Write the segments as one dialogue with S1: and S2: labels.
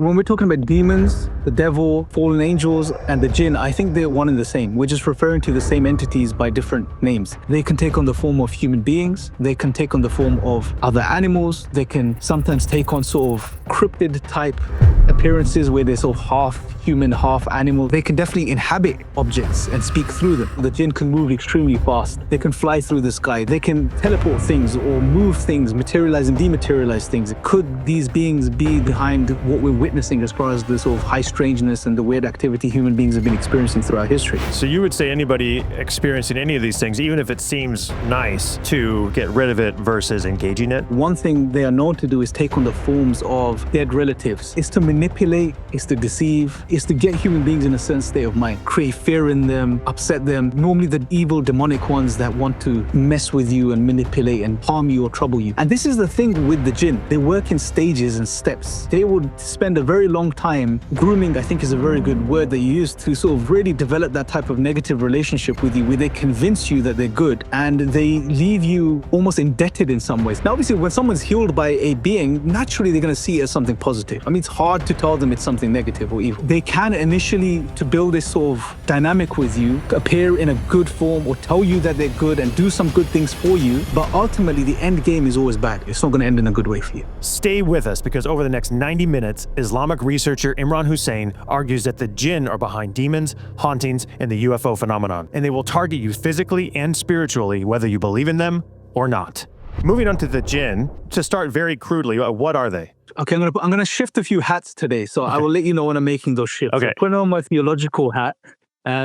S1: When we're talking about demons, the devil, fallen angels, and the jinn, I think they're one and the same. We're just referring to the same entities by different names. They can take on the form of human beings. They can take on the form of other animals. They can sometimes take on sort of cryptid type appearances where they're sort of half human, half animal. They can definitely inhabit objects and speak through them. The jinn can move extremely fast. They can fly through the sky. They can teleport things or move things, materialize and dematerialize things. Could these beings be behind what we're witnessing as far as the sort of high strangeness and the weird activity human beings have been experiencing throughout history?
S2: So you would say anybody experiencing any of these things, even if it seems nice, to get rid of it versus engaging it?
S1: One thing they are known to do is take on the forms of dead relatives. It's to manipulate, it's to deceive, it's to get human beings in a certain state of mind, create fear in them, upset them. Normally the evil demonic ones that want to mess with you and manipulate and harm you or trouble you. And this is the thing with the jinn. They work in stages and steps. They would spend a very long time grooming, I think is a very good word that you use, to sort of really develop that type of negative relationship with you where they convince you that they're good and they leave you almost indebted in some ways. Now obviously when someone's healed by a being, naturally they're going to see it as something positive. I mean, it's hard to tell them it's something negative or evil. They can initially, to build this sort of dynamic with you, appear in a good form or tell you that they're good and do some good things for you, but ultimately the end game is always bad. It's not going to end in a good way for you.
S2: Stay with us, because over the next 90 minutes, Islamic researcher Imran Hussein argues that the jinn are behind demons, hauntings, and the UFO phenomenon, and they will target you physically and spiritually, whether you believe in them or not. Moving on to the jinn, to start very crudely, what are they?
S1: Okay, I'm gonna shift a few hats today, so I will let you know when I'm making those shifts.
S2: Okay.
S1: So putting on my theological hat,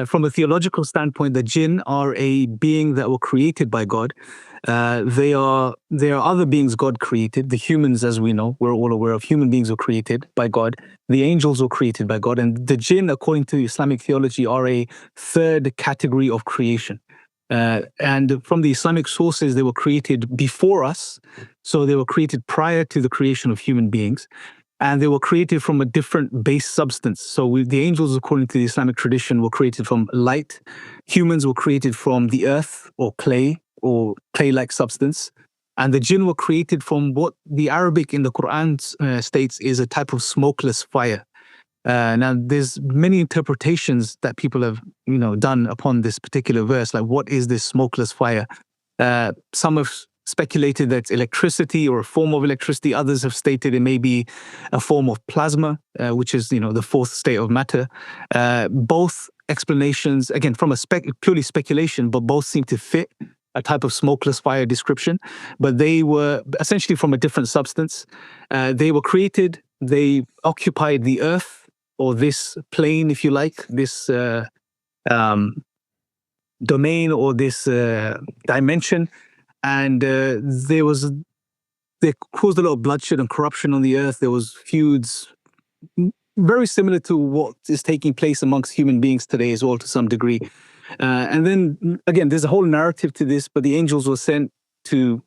S1: from a theological standpoint, the jinn are a being that were created by God. They are other beings God created. The humans, as we know, we're all aware of, human beings were created by God. The angels were created by God. And the jinn, according to Islamic theology, are a third category of creation. And from the Islamic sources, they were created before us. So they were created prior to the creation of human beings. And they were created from a different base substance. So the angels, according to the Islamic tradition, were created from light. Humans were created from the earth or clay-like substance. And the jinn were created from what the Arabic in the Quran states is a type of smokeless fire. Now, there's many interpretations that people have, done upon this particular verse. Like, what is this smokeless fire? Some have speculated that it's electricity or a form of electricity. Others have stated it may be a form of plasma, which is, the fourth state of matter. Both explanations, again, from a purely speculation, but both seem to fit a type of smokeless fire description. But they were essentially from a different substance. They were created, they occupied the earth, or this plane, if you like, this domain or this dimension. And they caused a lot of bloodshed and corruption on the earth. There was feuds very similar to what is taking place amongst human beings today as well, to some degree. And then, again, there's a whole narrative to this, but the angels were sent to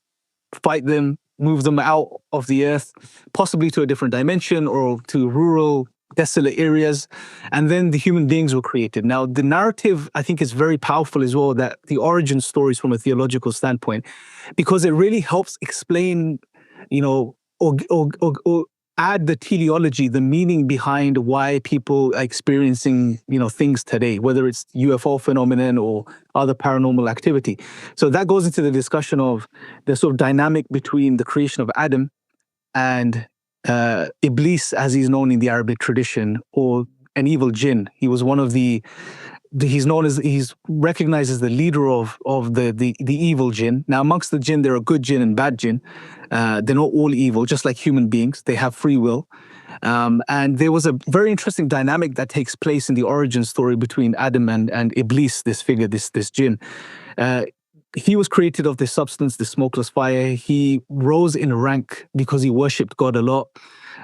S1: fight them, move them out of the earth, possibly to a different dimension or to rural, desolate areas. And then the human beings were created. Now, the narrative, I think, is very powerful as well, that the origin stories from a theological standpoint, because it really helps explain, or add the teleology, the meaning behind why people are experiencing, things today, whether it's UFO phenomenon or other paranormal activity. So that goes into the discussion of the sort of dynamic between the creation of Adam and Iblis, as he's known in the Arabic tradition, or an evil jinn. He was one of he's recognized as the leader of the evil jinn. Now, amongst the jinn, there are good jinn and bad jinn. They're not all evil, just like human beings. They have free will. And there was a very interesting dynamic that takes place in the origin story between Adam and Iblis, this figure, this jinn. He was created of this substance, the smokeless fire. He rose in rank because he worshipped God a lot,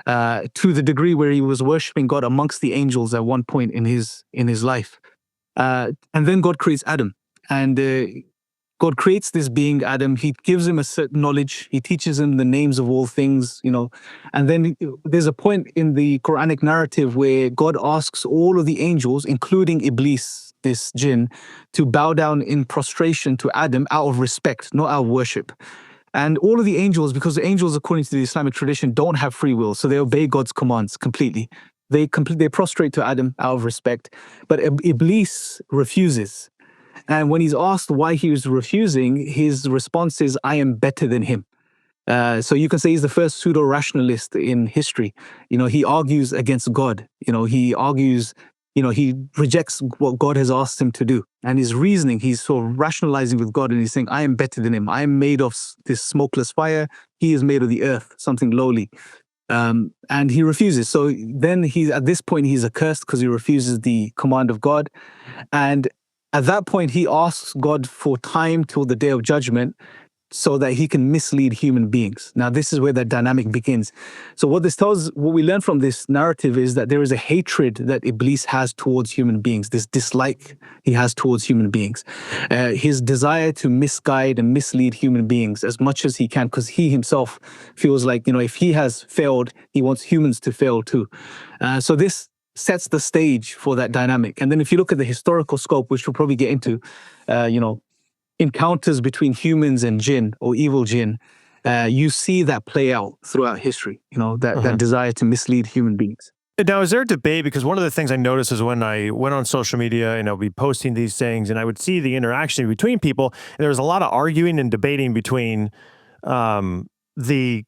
S1: to the degree where he was worshiping God amongst the angels at one point in his life. And then God creates Adam, and God creates this being, Adam. He gives him a certain knowledge. He teaches him the names of all things, and then there's a point in the Quranic narrative where God asks all of the angels, including Iblis, this jinn, to bow down in prostration to Adam out of respect, not out of worship. And all of the angels, because the angels, according to the Islamic tradition, don't have free will, so they obey God's commands completely. They prostrate to Adam out of respect, but Iblis refuses. And when he's asked why he was refusing, his response is, "I am better than him." So you can say he's the first pseudo-rationalist in history. He argues against God. He argues, he rejects what God has asked him to do. And his reasoning, he's sort of rationalizing with God, and he's saying, "I am better than him. I am made of this smokeless fire. He is made of the earth, something lowly." And he refuses. So then at this point, he's accursed because he refuses the command of God. And at that point, he asks God for time till the day of judgment, so that he can mislead human beings. Now, this is where that dynamic begins. So what we learn from this narrative is that there is a hatred that Iblis has towards human beings, this dislike he has towards human beings, his desire to misguide and mislead human beings as much as he can, because he himself feels like, if he has failed, he wants humans to fail too. So this sets the stage for that dynamic. And then if you look at the historical scope, which we'll probably get into, encounters between humans and jinn or evil jinn, you see that play out throughout history, that desire to mislead human beings.
S2: Now, is there a debate? Because one of the things I noticed is when I went on social media and I'll be posting these things and I would see the interaction between people, and there was a lot of arguing and debating between the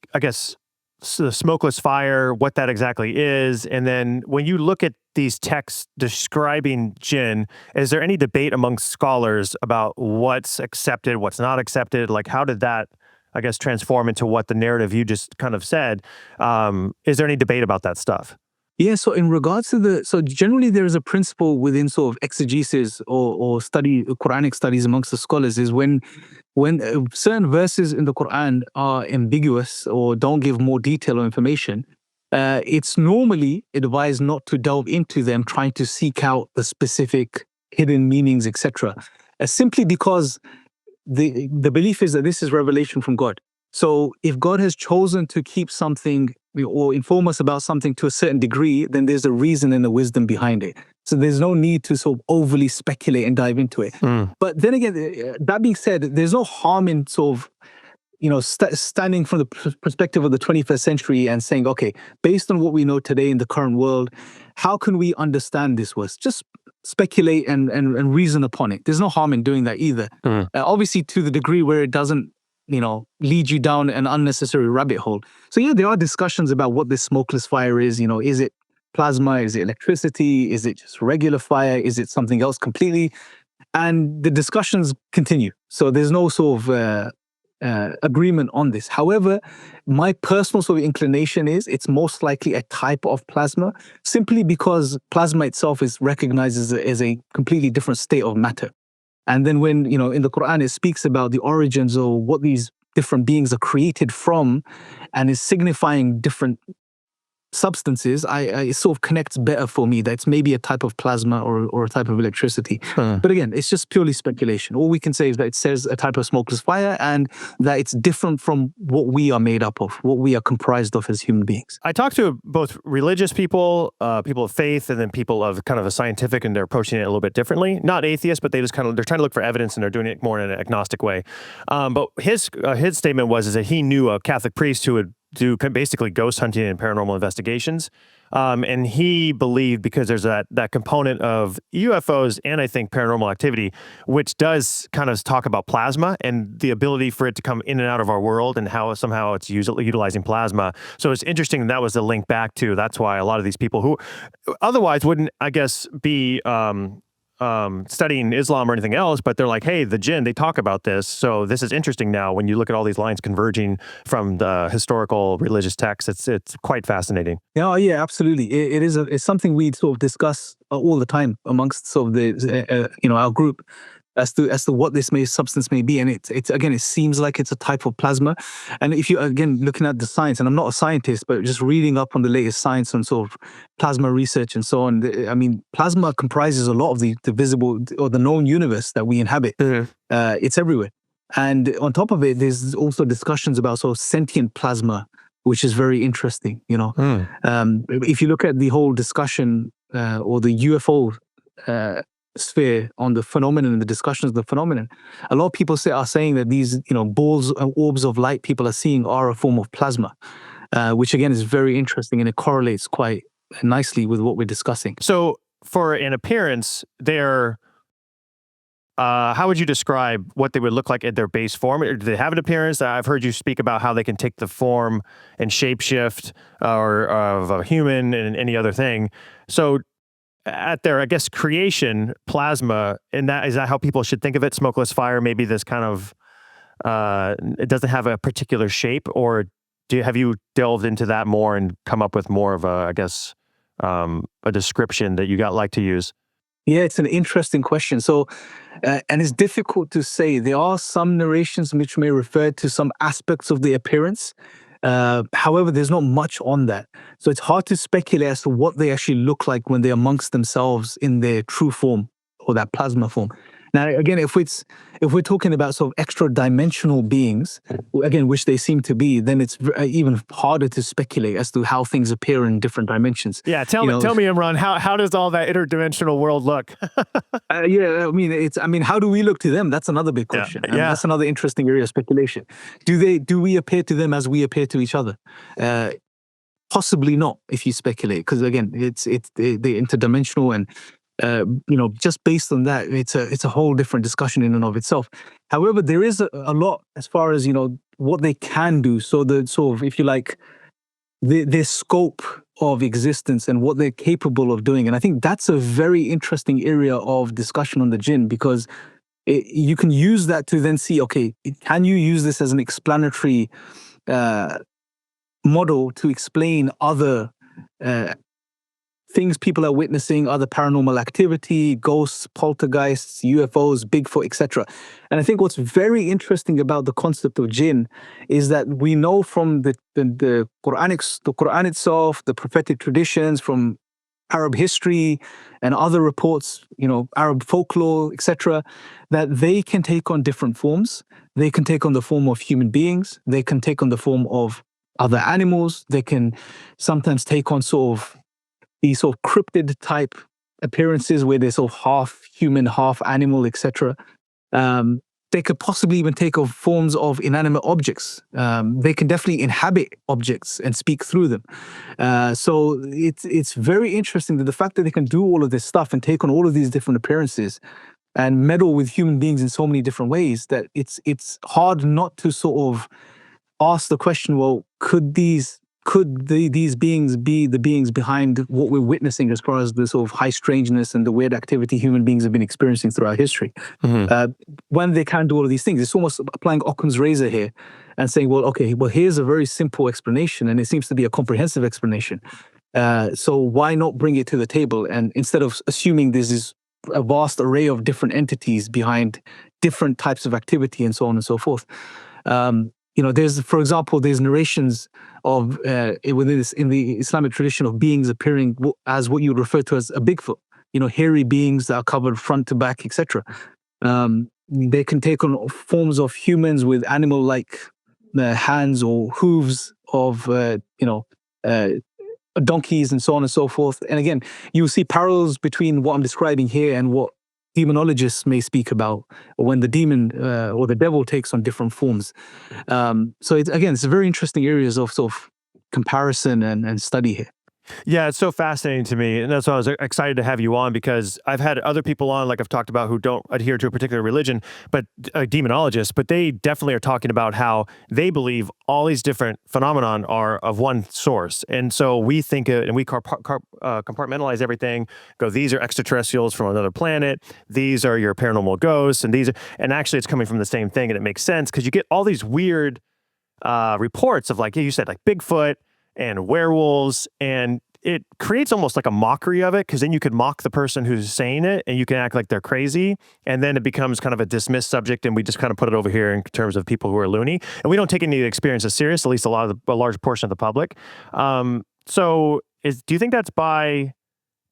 S2: smokeless fire, what that exactly is. And then when you look at these texts describing jinn, is there any debate amongst scholars about what's accepted, what's not accepted? Like, how did that, transform into what the narrative you just kind of said? Is there any debate about that stuff?
S1: Yeah, so in regards to so generally there is a principle within sort of exegesis or Quranic studies amongst the scholars is when certain verses in the Quran are ambiguous or don't give more detail or information, it's normally advised not to delve into them, trying to seek out the specific hidden meanings, etc. Simply because the belief is that this is revelation from God. So if God has chosen to keep something or inform us about something to a certain degree, then there's a reason and a wisdom behind it. So there's no need to sort of overly speculate and dive into it. But then again, that being said, there's no harm in sort of, standing from the perspective of the 21st century and saying, okay, based on what we know today in the current world, how can we understand this was? Just speculate and reason upon it. There's no harm in doing that either. Obviously, to the degree where it doesn't, lead you down an unnecessary rabbit hole. So yeah, there are discussions about what this smokeless fire is. Is it plasma? Is it electricity? Is it just regular fire? Is it something else completely? And the discussions continue. So there's no sort of agreement on this. However, my personal sort of inclination is it's most likely a type of plasma, simply because plasma itself is recognized as a completely different state of matter. And then when, in the Quran, it speaks about the origins or what these different beings are created from and is signifying different substances, it sort of connects better for me that it's maybe a type of plasma or a type of electricity. But again, it's just purely speculation. All we can say is that it says a type of smokeless fire and that it's different from what we are made up of, what we are comprised of as human beings.
S2: I talk to both religious people, people of faith, and then people of kind of a scientific, and they're approaching it a little bit differently. Not atheists, but they're trying to look for evidence, and they're doing it more in an agnostic way. But his statement was that he knew a Catholic priest who would do basically ghost hunting and paranormal investigations. And he believed, because there's that component of UFOs and I think paranormal activity, which does kind of talk about plasma and the ability for it to come in and out of our world and how somehow it's utilizing plasma. So it's interesting that was the link back to, that's why a lot of these people who otherwise wouldn't, I guess, be studying Islam or anything else, but they're like, hey, the jinn, they talk about this. So this is interesting now when you look at all these lines converging from the historical religious texts. It's quite fascinating.
S1: Yeah, absolutely. It's something we sort of discuss all the time amongst sort of the our group as to what this substance may be. And it's again, it seems like it's a type of plasma. And if you, again, looking at the science, and I'm not a scientist, but just reading up on the latest science on sort of plasma research and so on, plasma comprises a lot of the visible or the known universe that we inhabit. It's everywhere. And on top of it, there's also discussions about sort of sentient plasma, which is very interesting, If you look at the whole discussion or the UFO sphere on the phenomenon and the discussions of the phenomenon, a lot of people are saying that these, balls and orbs of light people are seeing are a form of plasma, which again is very interesting, and it correlates quite nicely with what we're discussing.
S2: So for an appearance, they're how would you describe what they would look like at their base form? Or do they have an appearance? I've heard you speak about how they can take the form and shapeshift or of a human and any other thing. So at their, I guess, creation, plasma, and is that how people should think of it? Smokeless fire, maybe this kind of, it doesn't have a particular shape, or have you delved into that more and come up with more of a, I guess, a description that you like to use?
S1: Yeah, it's an interesting question. So, and it's difficult to say. There are some narrations which may refer to some aspects of the appearance. However, there's not much on that. So it's hard to speculate as to what they actually look like when they're amongst themselves in their true form or that plasma form. Now, again, if we're talking about sort of extra dimensional beings, again, which they seem to be, then it's even harder to speculate as to how things appear in different dimensions.
S2: Yeah, tell me, Imran, how does all that interdimensional world look?
S1: Yeah, I mean, how do we look to them? That's another big question.
S2: Yeah.
S1: That's another interesting area of speculation. Do we appear to them as we appear to each other? Possibly not, if you speculate, because again, it's the interdimensional, and just based on that, it's a whole different discussion in and of itself. However, there is a lot as far as what they can do. So the sort of, if you like, their scope of existence and what they're capable of doing, and I think that's a very interesting area of discussion on the jinn, because you can use that to then see, okay, can you use this as an explanatory model to explain other things people are witnessing, other paranormal activity, ghosts, poltergeists, UFOs, Bigfoot, etc. And I think what's very interesting about the concept of jinn is that we know from the Quran itself, the prophetic traditions, from Arab history and other reports, Arab folklore, etc., that they can take on different forms. They can take on the form of human beings. They can take on the form of other animals. They can sometimes take on these sort of cryptid type appearances where they're sort of half human, half animal, etc. They could possibly even take on forms of inanimate objects. They can definitely inhabit objects and speak through them. So it's very interesting that the fact that they can do all of this stuff and take on all of these different appearances and meddle with human beings in so many different ways, that it's hard not to sort of ask the question, well, could these beings be the beings behind what we're witnessing as far as the sort of high strangeness and the weird activity human beings have been experiencing throughout history? Mm-hmm. When they can do all of these things, it's almost applying Occam's razor here and saying, well, okay, here's a very simple explanation, and it seems to be a comprehensive explanation. So why not bring it to the table? And instead of assuming this is a vast array of different entities behind different types of activity and so on and so forth. For example, there's narrations of in the Islamic tradition of beings appearing as what you would refer to as a Bigfoot. Hairy beings that are covered front to back, etc. They can take on forms of humans with animal-like hands or hooves of donkeys and so on and so forth. And again, you see parallels between what I'm describing here and what demonologists may speak about when the demon or the devil takes on different forms. So it's a very interesting areas of sort of comparison and study here.
S2: Yeah, it's so fascinating to me, and that's why I was excited to have you on, because I've had other people on, like I've talked about, who don't adhere to a particular religion, but demonologists, but they definitely are talking about how they believe all these different phenomenon are of one source. And so we think and we compartmentalize everything, go, these are extraterrestrials from another planet, these are your paranormal ghosts, and actually it's coming from the same thing, and it makes sense, because you get all these weird reports of, like you said, like Bigfoot and werewolves, and it creates almost like a mockery of it, because then you could mock the person who's saying it, and you can act like they're crazy, and then it becomes kind of a dismissed subject, and we just kind of put it over here in terms of people who are loony, and we don't take any of the experiences serious, at least a large portion of the public. Do you think that's by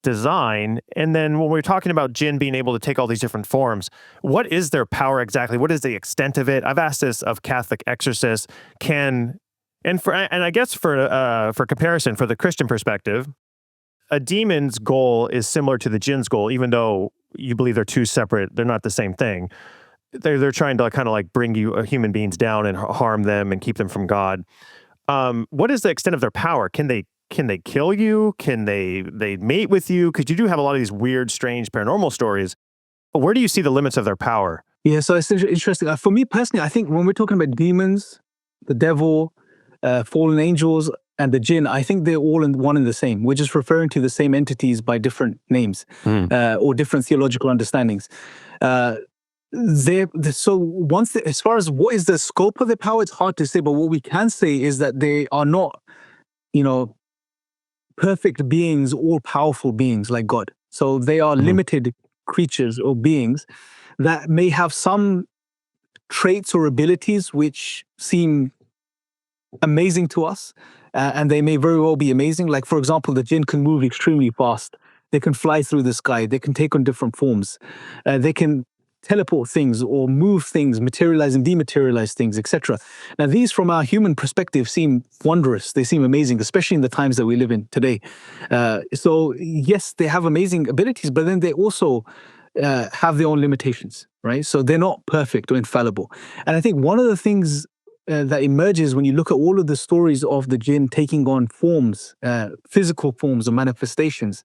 S2: design? And then when we're talking about jinn being able to take all these different forms, what is their power exactly? What is the extent of it? I've asked this of Catholic exorcists. And I guess for comparison, for the Christian perspective, a demon's goal is similar to the jinn's goal, even though you believe they're two separate, they're not the same thing. They're trying to kind of like bring you human beings down and harm them and keep them from God. What is the extent of their power? Can they kill you? Can they mate with you? Because you do have a lot of these weird, strange paranormal stories. But where do you see the limits of their power?
S1: Yeah, so it's interesting. For me personally, I think when we're talking about demons, the devil, fallen angels, and the jinn, I think they're all in one and the same. We're just referring to the same entities by different names or different theological understandings. So as far as what is the scope of their power, it's hard to say. But what we can say is that they are not, perfect beings, all-powerful beings like God. So they are limited creatures or beings that may have some traits or abilities which seem amazing to us, and they may very well be amazing. Like, for example, the jinn can move extremely fast. They can fly through the sky. They can take on different forms. They can teleport things or move things, materialize and dematerialize things, etc. Now, these from our human perspective seem wondrous. They seem amazing, especially in the times that we live in today. So yes, they have amazing abilities, but then they also have their own limitations, right? So they're not perfect or infallible. And I think one of the things that emerges when you look at all of the stories of the jinn taking on forms, physical forms or manifestations,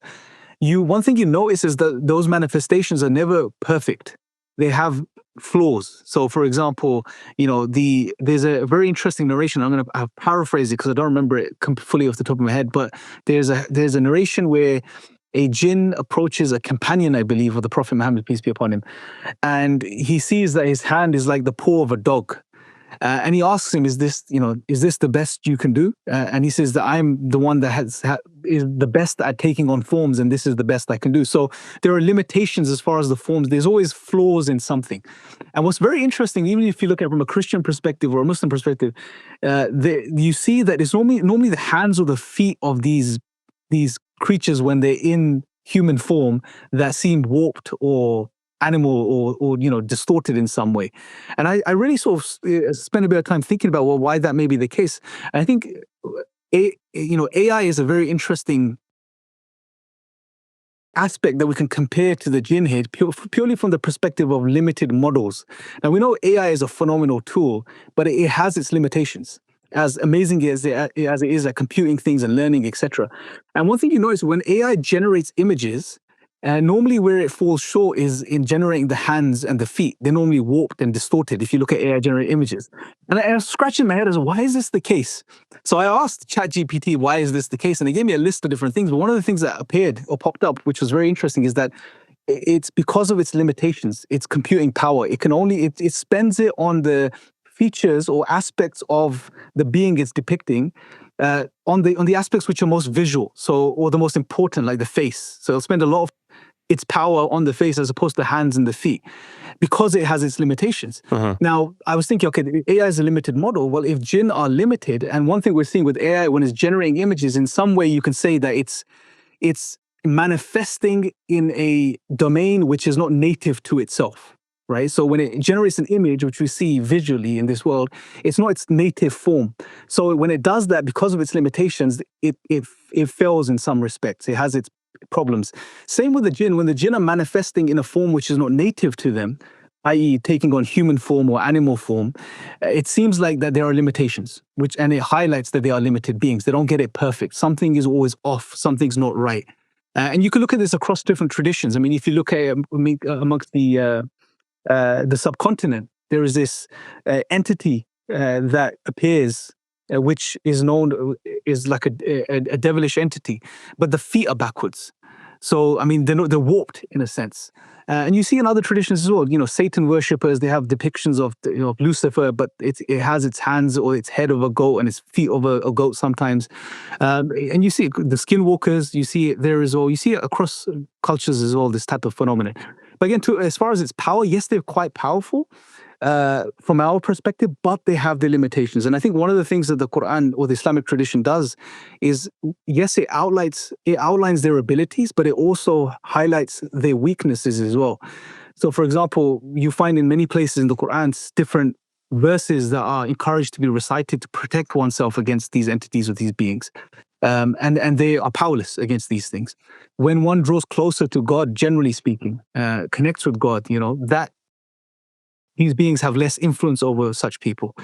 S1: one thing you notice is that those manifestations are never perfect. They have flaws. So, for example, there's a very interesting narration. I'm going to paraphrase it because I don't remember it fully off the top of my head. But there's a narration where a jinn approaches a companion, I believe, of the Prophet Muhammad, peace be upon him, and he sees that his hand is like the paw of a dog. And he asks him, is this the best you can do? And he says that I'm the one that is the best at taking on forms, and this is the best I can do. So there are limitations as far as the forms. There's always flaws in something. And what's very interesting, even if you look at it from a Christian perspective or a Muslim perspective, you see that it's normally the hands or the feet of these creatures when they're in human form that seem warped or animal or distorted in some way. And I really sort of spent a bit of time thinking about, well, why that may be the case. And I think AI is a very interesting aspect that we can compare to the jinn here, purely from the perspective of limited models. Now, we know AI is a phenomenal tool, but it has its limitations, as amazing as it is at computing things and learning, etc. And one thing you notice, when AI generates images, normally where it falls short is in generating the hands and the feet. They're normally warped and distorted if you look at AI-generated images. And I was scratching my head as, why is this the case? So I asked ChatGPT, why is this the case? And it gave me a list of different things. But one of the things that appeared or popped up, which was very interesting, is that it's because of its limitations, its computing power. It spends it on the features or aspects of the being it's depicting, on the aspects which are most visual, or the most important, like the face. So it'll spend a lot of its power on the face as opposed to the hands and the feet, because it has its limitations. Now, I was thinking, okay, AI is a limited model. Well, if jinn are limited, and one thing we're seeing with AI when it's generating images, in some way you can say that it's manifesting in a domain which is not native to itself. Right? So when it generates an image, which we see visually in this world, it's not its native form. So when it does that, because of its limitations, it fails in some respects. It has its problems. Same with the jinn. When the jinn are manifesting in a form which is not native to them, i.e. taking on human form or animal form, it seems like that there are limitations, and it highlights that they are limited beings. They don't get it perfect. Something is always off. Something's not right. And you can look at this across different traditions. I mean, if you look at amongst the subcontinent, there is this entity that appears, which is known is like a devilish entity, but the feet are backwards. So, I mean, they're warped in a sense. And you see in other traditions as well, Satan worshippers, they have depictions of Lucifer, but it has its hands or its head of a goat and its feet of a goat sometimes. And you see the skinwalkers, you see it there as well. You see it across cultures as well, this type of phenomenon. But again, as far as its power, yes, they're quite powerful from our perspective, but they have their limitations. And I think one of the things that the Quran or the Islamic tradition does is, yes, it outlines their abilities, but it also highlights their weaknesses as well. So, for example, you find in many places in the Quran different verses that are encouraged to be recited to protect oneself against these entities or these beings. and they are powerless against these things. When one draws closer to God, generally speaking, connects with God, that these beings have less influence over such people.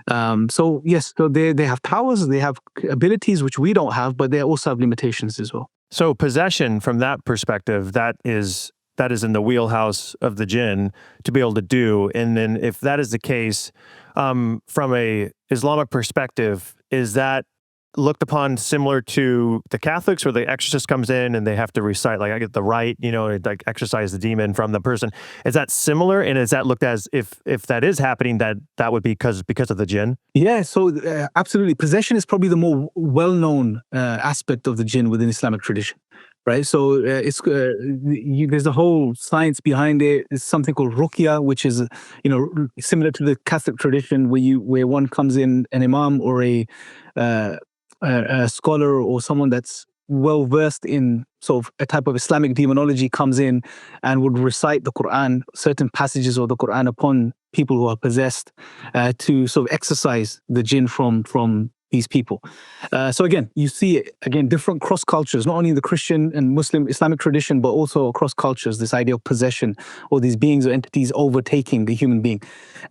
S1: So yes, so they have powers, they have abilities which we don't have, but they also have limitations as well.
S2: So possession, from that perspective, that is in the wheelhouse of the jinn to be able to do. And then if that is the case, from a Islamic perspective, is that looked upon similar to the Catholics, where the exorcist comes in and they have to recite, like, I get the rite, like exorcise the demon from the person? Is that similar? And is that looked as if that is happening, that would be because of the jinn?
S1: Yeah, so absolutely. Possession is probably the more well-known aspect of the jinn within Islamic tradition, right? So there's a whole science behind it. It's something called Ruqyah, which is similar to the Catholic tradition, where one comes in, an imam or a scholar or someone that's well versed in sort of a type of Islamic demonology comes in and would recite the Quran, certain passages of the Quran, upon people who are possessed, to sort of exorcise the jinn from these people. So again, you see different cross cultures, not only in the Christian and Muslim Islamic tradition, but also across cultures, this idea of possession, or these beings or entities overtaking the human being.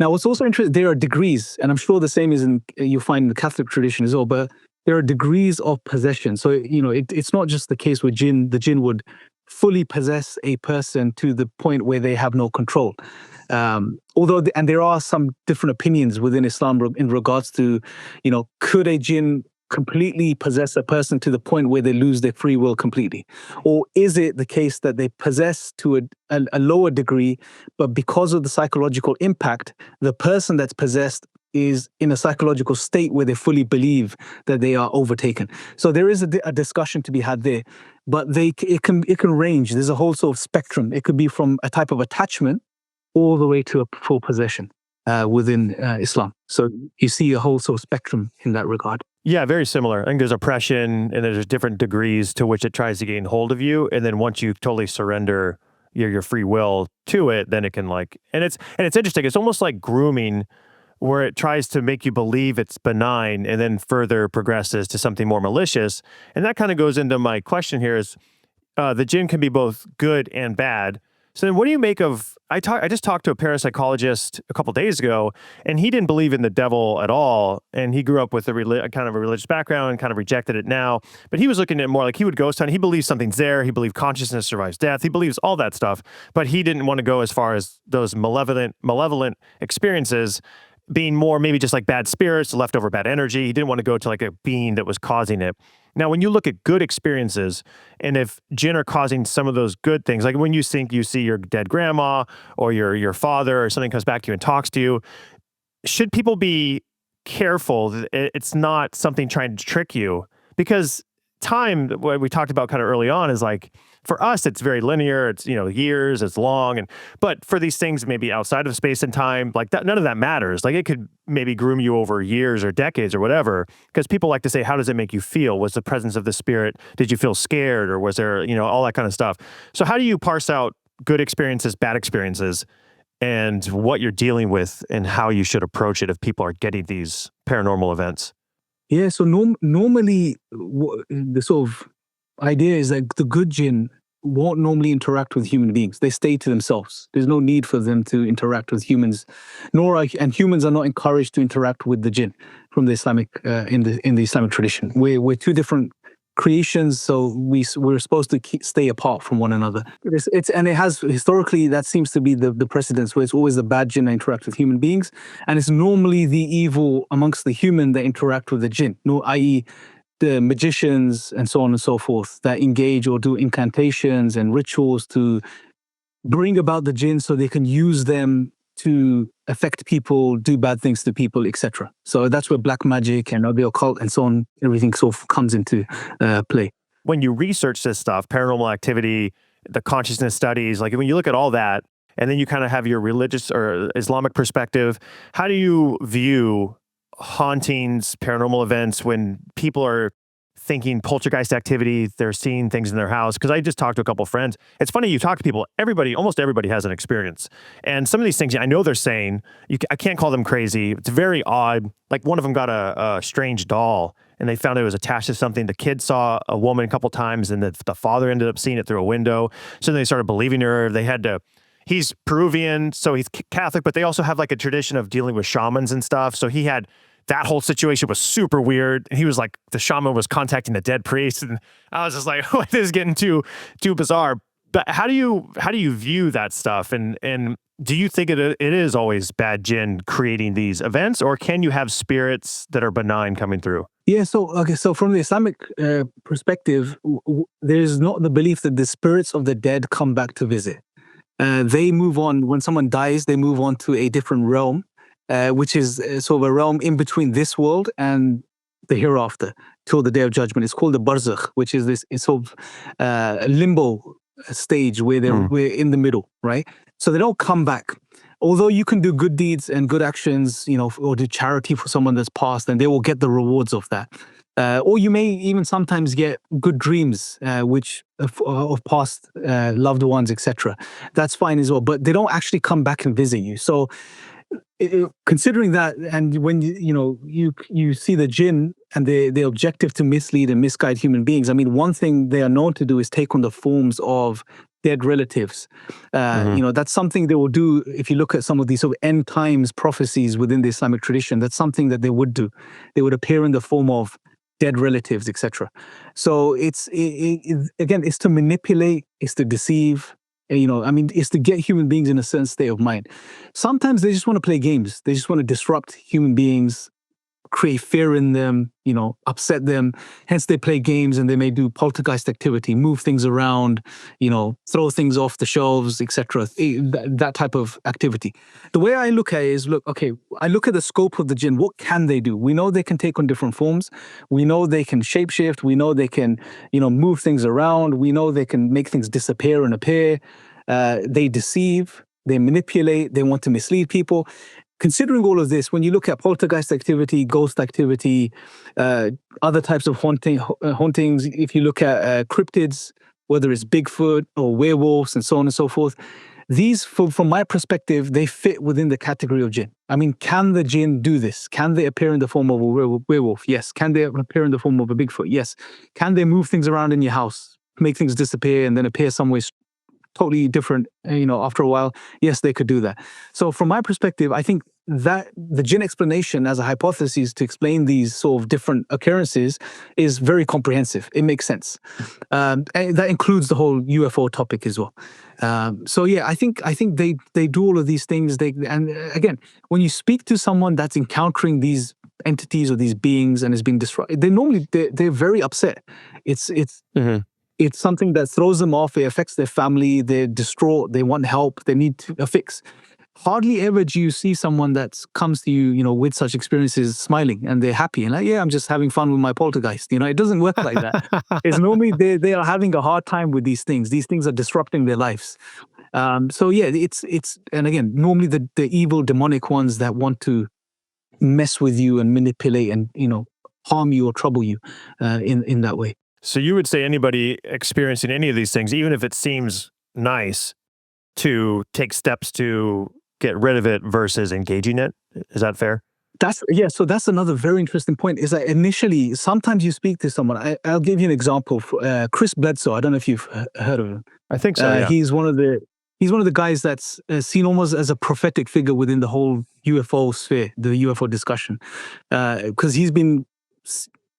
S1: Now, what's also interesting, there are degrees, and I'm sure the same is you find in the Catholic tradition as well, but there are degrees of possession. So, it's not just the case where the jinn would fully possess a person to the point where they have no control. Although there are some different opinions within Islam in regards to, could a jinn completely possess a person to the point where they lose their free will completely? Or is it the case that they possess to a lower degree, but because of the psychological impact, the person that's possessed is in a psychological state where they fully believe that they are overtaken? So there is a discussion to be had there, but it can range. There's a whole sort of spectrum. It could be from a type of attachment all the way to a full possession within Islam. So you see a whole sort of spectrum in that regard.
S2: Yeah, very similar. I think there's oppression, and there's different degrees to which it tries to gain hold of you. And then once you totally surrender your free will to it, then it can and it's interesting. It's almost like grooming, where it tries to make you believe it's benign and then further progresses to something more malicious. And that kind of goes into my question here is, the jinn can be both good and bad. So then what do you make of, I just talked to a parapsychologist a couple days ago, and he didn't believe in the devil at all. And he grew up with kind of a religious background and kind of rejected it now. But he was looking at it more like he would ghost hunt. He believes something's there. He believed consciousness survives death. He believes all that stuff. But he didn't want to go as far as those malevolent experiences being more maybe just like bad spirits, leftover bad energy. He didn't want to go to like a being that was causing it. Now, when you look at good experiences, and if jinn are causing some of those good things, like when you think you see your dead grandma or your father or something comes back to you and talks to you, should people be careful that it's not something trying to trick you? Because time, what we talked about kind of early on, is like, for us, it's very linear. It's, years, it's long. But for these things, maybe outside of space and time, like that, none of that matters. Like it could maybe groom you over years or decades or whatever, because people like to say, how does it make you feel? Was the presence of the spirit, did you feel scared? Or was there, all that kind of stuff. So how do you parse out good experiences, bad experiences, and what you're dealing with and how you should approach it if people are getting these paranormal events?
S1: Yeah, so normally the sort of idea is that the good jinn won't normally interact with human beings. They stay to themselves. There's no need for them to interact with humans, and humans are not encouraged to interact with the jinn from the Islamic in the Islamic tradition. We're two different creations, so we're supposed to stay apart from one another. And it has historically, that seems to be the precedence, where it's always the bad jinn that interact with human beings, and it's normally the evil amongst the human that interact with the jinn, i.e. the magicians and so on and so forth, that engage or do incantations and rituals to bring about the jinn so they can use them to affect people, do bad things to people, etc. So that's where black magic and the occult and so on, everything sort of comes into play.
S2: When you research this stuff, paranormal activity, the consciousness studies, like when you look at all that, and then you kind of have your religious or Islamic perspective, how do you view hauntings, paranormal events, when people are thinking poltergeist activity, they're seeing things in their house? Because I just talked to a couple of friends. It's funny, you talk to people, almost everybody has an experience. And some of these things, I know they're saying, I can't call them crazy. It's very odd. Like one of them got a strange doll and they found it was attached to something. The kid saw a woman a couple times, and the father ended up seeing it through a window. So they started believing her. They had to. He's Peruvian, so he's Catholic, but they also have like a tradition of dealing with shamans and stuff. So he had that whole situation was super weird. And he was like, the shaman was contacting the dead priest, and I was just like, oh, this is getting too bizarre. But how do you view that stuff? And do you think it is always bad jinn creating these events, or can you have spirits that are benign coming through?
S1: Yeah, so from the Islamic perspective, there's not the belief that the spirits of the dead come back to visit. They move on. When someone dies, they move on to a different realm, which is sort of a realm in between this world and the hereafter, till the Day of Judgment. It's called the barzakh, which is this sort of limbo stage where we're in the middle, right? So they don't come back. Although you can do good deeds and good actions, or do charity for someone that's passed, and they will get the rewards of that. Or you may even sometimes get good dreams, which of past loved ones, etc. That's fine as well, but they don't actually come back and visit you. So, considering that, and when you see the jinn and the objective to mislead and misguide human beings, I mean, one thing they are known to do is take on the forms of dead relatives. That's something they will do. If you look at some of these sort of end times prophecies within the Islamic tradition, that's something that they would do. They would appear in the form of dead relatives, etc. So it's to manipulate, it's to deceive. It's to get human beings in a certain state of mind. Sometimes they just want to play games. They just want to disrupt human beings, create fear in them, upset them. Hence, they play games, and they may do poltergeist activity, move things around, throw things off the shelves, etc. That type of activity. The way I look at it is, I look at the scope of the jinn. What can they do? We know they can take on different forms. We know they can shapeshift. We know they can, move things around. We know they can make things disappear and appear. They deceive. They manipulate. They want to mislead people. Considering all of this, when you look at poltergeist activity, ghost activity, other types of hauntings, if you look at cryptids, whether it's Bigfoot or werewolves and so on and so forth, these, from my perspective, they fit within the category of jinn. I mean, can the jinn do this? Can they appear in the form of a werewolf? Yes. Can they appear in the form of a Bigfoot? Yes. Can they move things around in your house, make things disappear, and then appear somewhere totally different, after a while? Yes, they could do that. So from my perspective, I think that the jinn explanation as a hypothesis to explain these sort of different occurrences is very comprehensive. It makes sense. And that includes the whole UFO topic as well. So yeah, I think they do all of these things. And again, when you speak to someone that's encountering these entities or these beings and is being disrupted, they're very upset. It's something that throws them off. It affects their family. They're distraught. They want help. They need a fix. Hardly ever do you see someone that comes to you, with such experiences smiling and they're happy and like, yeah, I'm just having fun with my poltergeist. It doesn't work like that. It's normally they are having a hard time with these things. These things are disrupting their lives. So yeah, it's and again, normally the evil demonic ones that want to mess with you and manipulate and harm you or trouble you in that way.
S2: So you would say anybody experiencing any of these things, even if it seems nice, to take steps to get rid of it versus engaging it? Is that fair?
S1: So that's another very interesting point, is that initially, sometimes you speak to someone. I'll give you an example. Chris Bledsoe, I don't know if you've heard of him.
S2: I think so, yeah.
S1: He's one of the guys that's seen almost as a prophetic figure within the whole UFO sphere, the UFO discussion, because he's been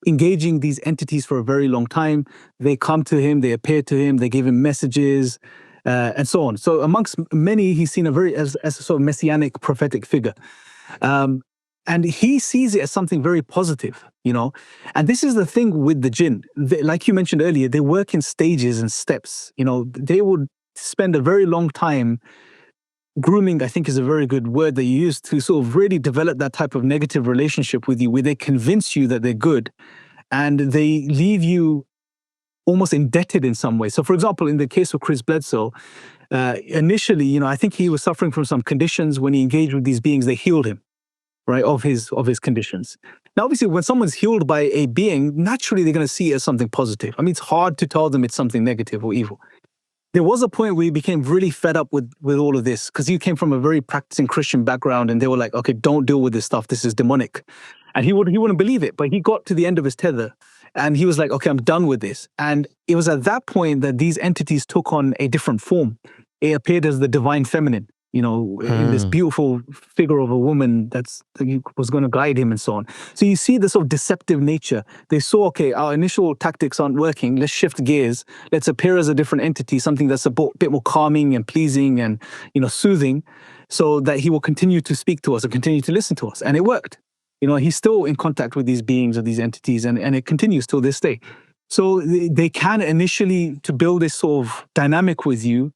S1: engaging these entities for a very long time. They come to him, they appear to him, they give him messages, and so on. So amongst many, he's seen as a sort of messianic prophetic figure. And he sees it as something very positive, And this is the thing with the jinn. Like you mentioned earlier, they work in stages and steps. They would spend a very long time grooming, I think is a very good word that you use, to sort of really develop that type of negative relationship with you, where they convince you that they're good and they leave you almost indebted in some way. So for example, in the case of Chris Bledsoe, initially, I think he was suffering from some conditions. When he engaged with these beings, they healed him, right, of his conditions. Now, obviously, when someone's healed by a being, naturally, they're going to see it as something positive. I mean, it's hard to tell them it's something negative or evil. There was a point where he became really fed up with all of this, because he came from a very practicing Christian background, and they were like, okay, don't deal with this stuff. This is demonic. And he wouldn't believe it, but he got to the end of his tether and he was like, okay, I'm done with this. And it was at that point that these entities took on a different form. It appeared as the divine feminine, in this beautiful figure of a woman that was going to guide him and so on. So you see the sort of deceptive nature. They saw, okay, our initial tactics aren't working. Let's shift gears. Let's appear as a different entity, something that's a bit more calming and pleasing and, soothing, so that he will continue to speak to us and continue to listen to us. And it worked. He's still in contact with these beings or these entities, and it continues till this day. So they can initially, to build this sort of dynamic with you,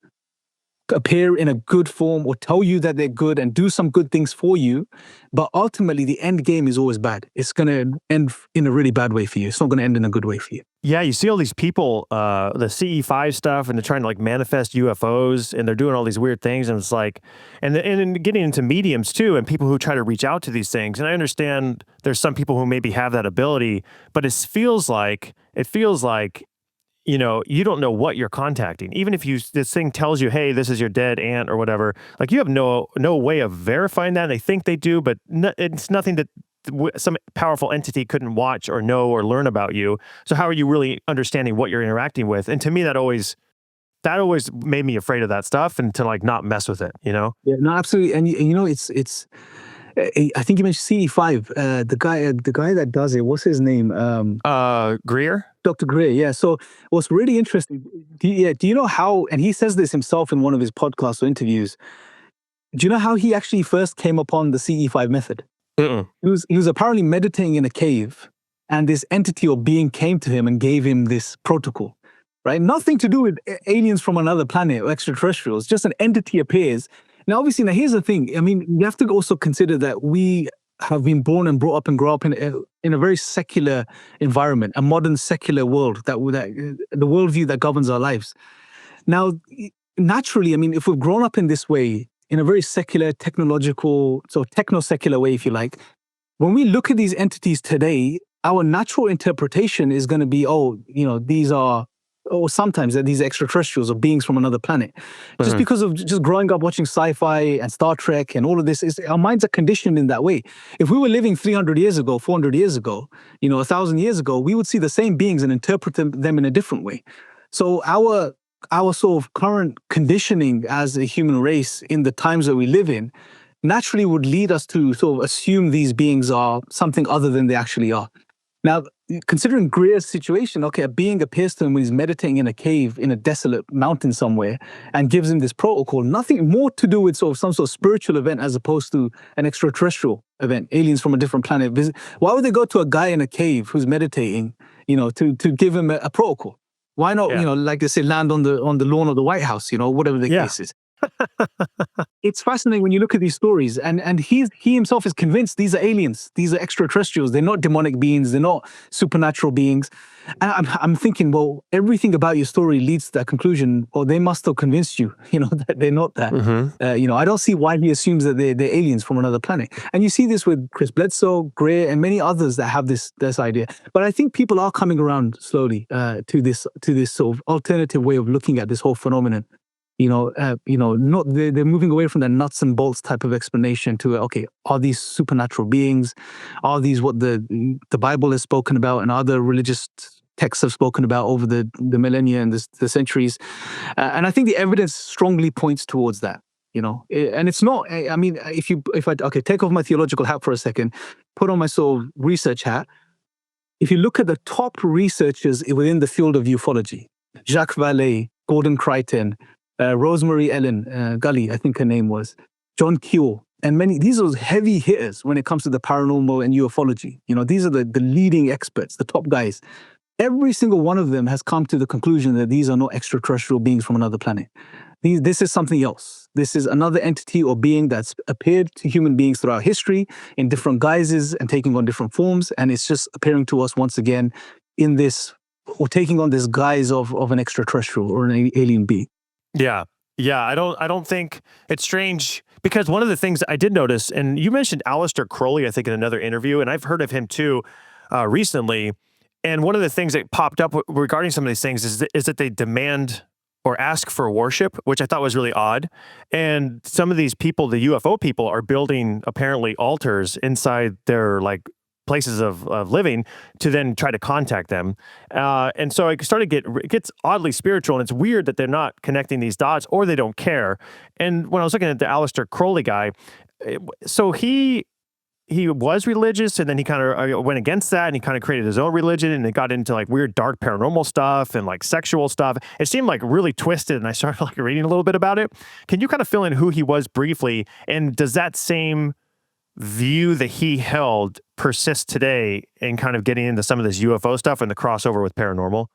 S1: appear in a good form or tell you that they're good and do some good things for you. But ultimately, the end game is always bad. It's going to end in a really bad way for you. It's not going to end in a good way for you.
S2: Yeah, you see all these people, the CE5 stuff, and they're trying to manifest UFOs, and they're doing all these weird things, and it's like, and getting into mediums too, and people who try to reach out to these things. And I understand there's some people who maybe have that ability, but it feels like, you don't know what you're contacting. Even if this thing tells you, hey, this is your dead aunt or whatever, you have no way of verifying that. They think they do, but it's nothing that some powerful entity couldn't watch or know or learn about you. So how are you really understanding what you're interacting with? And to me, that always made me afraid of that stuff and to not mess with it,
S1: Yeah, no, absolutely. And it's I think you mentioned CD5, the guy that does it, what's his name?
S2: Greer?
S1: Dr. Greer, yeah. So what's really interesting, do you know how, and he says this himself in one of his podcasts or interviews, do you know how he actually first came upon the CE5 method? He was apparently meditating in a cave, and this entity or being came to him and gave him this protocol, right? Nothing to do with aliens from another planet or extraterrestrials, just an entity appears. Now, obviously, here's the thing. I mean, you have to also consider that we have been born and brought up and grow up in a very secular environment, a modern secular world, that the worldview that governs our lives. Now, naturally, I mean, if we've grown up in this way, in a very secular, technological, so techno-secular way, if you like, when we look at these entities today, our natural interpretation is going to be, these are, or sometimes that these extraterrestrials or beings from another planet. Just because of just growing up watching sci-fi and Star Trek and all of this, our minds are conditioned in that way. If we were living 300 years ago, 400 years ago, 1,000 years ago, we would see the same beings and interpret them in a different way. So our sort of current conditioning as a human race in the times that we live in naturally would lead us to sort of assume these beings are something other than they actually are. Now, considering Greer's situation, okay, a being appears to him when he's meditating in a cave in a desolate mountain somewhere and gives him this protocol, nothing more to do with sort of some sort of spiritual event as opposed to an extraterrestrial event, aliens from a different planet. Why would they go to a guy in a cave who's meditating, to give him a protocol? Why not, like they say, land on the lawn of the White House, whatever the case is. It's fascinating when you look at these stories, and he himself is convinced these are aliens, these are extraterrestrials. They're not demonic beings, they're not supernatural beings. And I'm thinking, well, everything about your story leads to that conclusion. Well, they must have convinced you, that they're not that. I don't see why he assumes that they're aliens from another planet. And you see this with Chris Bledsoe, Greer, and many others that have this idea. But I think people are coming around slowly to this sort of alternative way of looking at this whole phenomenon. They're moving away from the nuts and bolts type of explanation to, okay, are these supernatural beings? Are these what the Bible has spoken about and other religious texts have spoken about over the millennia and the centuries? And I think the evidence strongly points towards that, and it's not, I mean, if I take off my theological hat for a second, put on my sort of research hat. If you look at the top researchers within the field of ufology, Jacques Vallée, Gordon Crichton, Rosemary Ellen Gully, I think her name was, John Keel, and these are heavy hitters when it comes to the paranormal and ufology. These are the leading experts, the top guys. Every single one of them has come to the conclusion that these are not extraterrestrial beings from another planet. This is something else. This is another entity or being that's appeared to human beings throughout history in different guises and taking on different forms, and it's just appearing to us once again in this, or taking on this guise of an extraterrestrial or an alien being.
S2: Yeah. I don't think it's strange, because one of the things I did notice, and you mentioned Aleister Crowley, I think, in another interview, and I've heard of him too recently. And one of the things that popped up regarding some of these things is that they demand or ask for worship, which I thought was really odd. And some of these people, the UFO people, are building apparently altars inside their places of living to then try to contact them. And so I started it gets oddly spiritual, and it's weird that they're not connecting these dots or they don't care. And when I was looking at the Aleister Crowley guy, so he was religious, and then he kind of went against that, and he kind of created his own religion, and it got into like weird dark paranormal stuff and like sexual stuff. It seemed like really twisted, and I started like reading a little bit about it. Can you kind of fill in who he was briefly, and does that same view that he held persist today in kind of getting into some of this UFO stuff and the crossover with paranormal?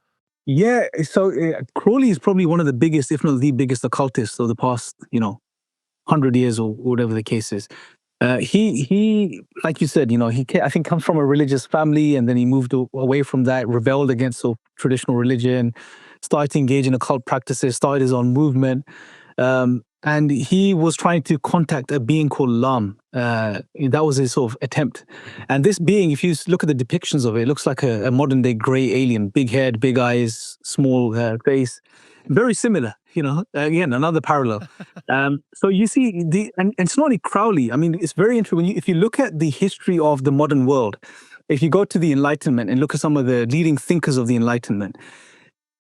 S1: Yeah, so Crowley is probably one of the biggest, if not the biggest, occultists of the past, 100 years or whatever the case is. He, like you said, I think comes from a religious family, and then he moved away from that, rebelled against traditional religion, started to engage in occult practices, started his own movement. And he was trying to contact a being called Lam. That was his sort of attempt. And this being, if you look at the depictions of it, it looks like a modern day gray alien, big head, big eyes, small face, very similar, again, another parallel. So you see, and it's not only Crowley. I mean, it's very interesting. If you look at the history of the modern world, if you go to the Enlightenment and look at some of the leading thinkers of the Enlightenment,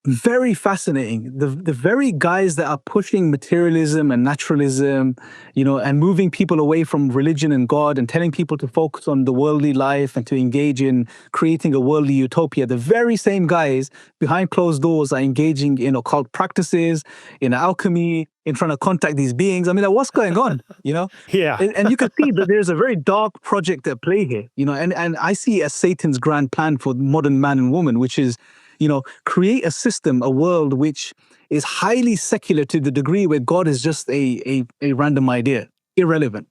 S1: very fascinating. The very guys that are pushing materialism and naturalism, and moving people away from religion and God and telling people to focus on the worldly life and to engage in creating a worldly utopia, the very same guys behind closed doors are engaging in occult practices, in alchemy, in trying to contact these beings. I mean, like, what's going on,
S2: Yeah.
S1: And you can see that there's a very dark project at play here, and I see as Satan's grand plan for modern man and woman, which is, create a system, a world which is highly secular to the degree where God is just a random idea, irrelevant.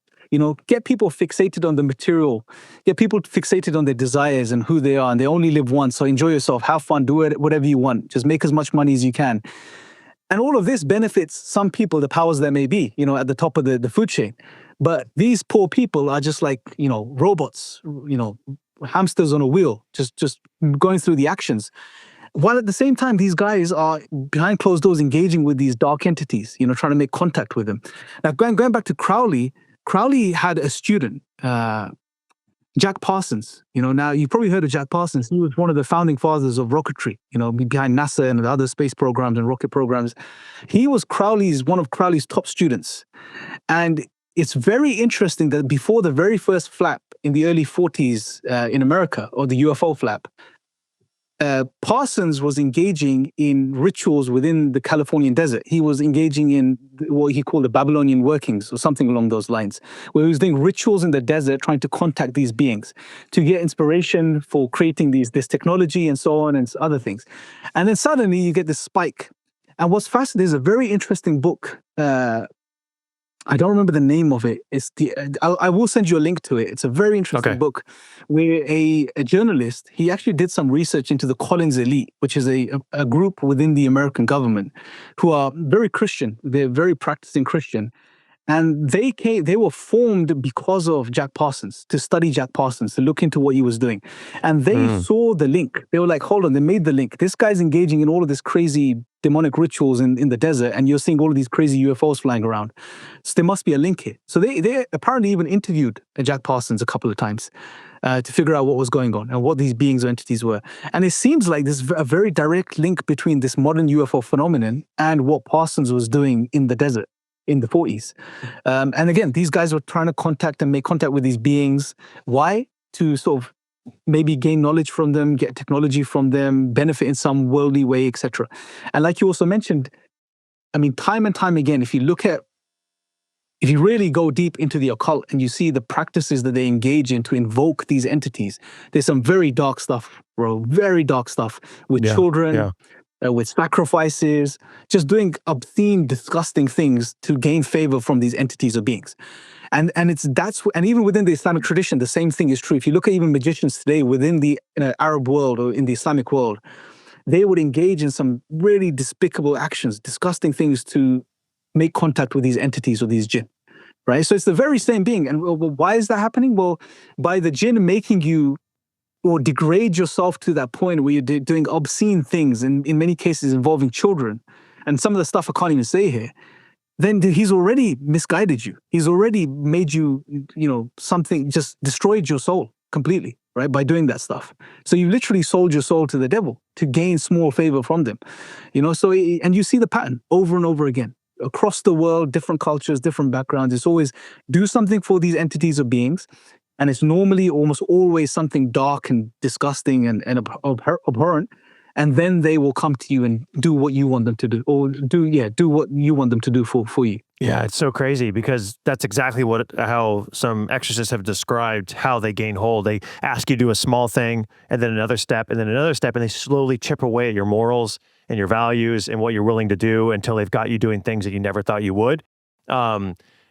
S1: Get people fixated on the material, get people fixated on their desires and who they are, and they only live once. So enjoy yourself, have fun, do whatever you want, just make as much money as you can. And all of this benefits some people, the powers that may be, at the top of the food chain. But these poor people are just like, robots, hamsters on a wheel, just going through the actions. While at the same time, these guys are behind closed doors engaging with these dark entities, trying to make contact with them. Now, going back to Crowley had a student, Jack Parsons. Now you've probably heard of Jack Parsons. He was one of the founding fathers of rocketry, behind NASA and the other space programs and rocket programs. He was one of Crowley's top students. And it's very interesting that before the very first flap in the early 40s in America, or the UFO flap, Parsons was engaging in rituals within the Californian desert. He was engaging in what he called the Babylonian workings, or something along those lines, where he was doing rituals in the desert, trying to contact these beings to get inspiration for creating this technology and so on and other things. And then suddenly you get this spike. And what's fascinating is a very interesting book. I don't remember the name of it. I will send you a link to it. It's a very interesting book where a journalist, he actually did some research into the Collins elite, which is a group within the American government who are very Christian. They're very practicing Christian. And they were formed because of Jack Parsons, to study Jack Parsons, to look into what he was doing. And they saw the link. They were like, hold on, they made the link. This guy's engaging in all of this crazy demonic rituals in the desert, and you're seeing all of these crazy UFOs flying around. So there must be a link here. So they apparently even interviewed Jack Parsons a couple of times to figure out what was going on and what these beings or entities were. And it seems like there's a very direct link between this modern UFO phenomenon and what Parsons was doing in the desert in the 40s. And again, these guys were trying to contact and make contact with these beings. Why? To sort of maybe gain knowledge from them, get technology from them, benefit in some worldly way, etc. And like you also mentioned, I mean, time and time again, if you really go deep into the occult and you see the practices that they engage in to invoke these entities, there's some very dark stuff, bro, very dark stuff with children, with sacrifices, just doing obscene, disgusting things to gain favor from these entities or beings. And even within the Islamic tradition, the same thing is true. If you look at even magicians today within the Arab world or in the Islamic world, they would engage in some really despicable actions, disgusting things to make contact with these entities or these jinn, right? So it's the very same being. And why is that happening? Well, by the jinn making you or degrade yourself to that point where you're doing obscene things, and in many cases involving children, and some of the stuff I can't even say here, then he's already misguided you. He's already made you, something, just destroyed your soul completely. right? By doing that stuff. So you literally sold your soul to the devil to gain small favor from them, so, and you see the pattern over and over again across the world, different cultures, different backgrounds. It's always do something for these entities or beings. And it's normally almost always something dark and disgusting and abhorrent. And then they will come to you and do what you want them to do, or do what you want them to do for you.
S2: Yeah, it's so crazy because that's exactly how some exorcists have described how they gain hold. They ask you to do a small thing and then another step and then another step, and they slowly chip away at your morals and your values and what you're willing to do until they've got you doing things that you never thought you would.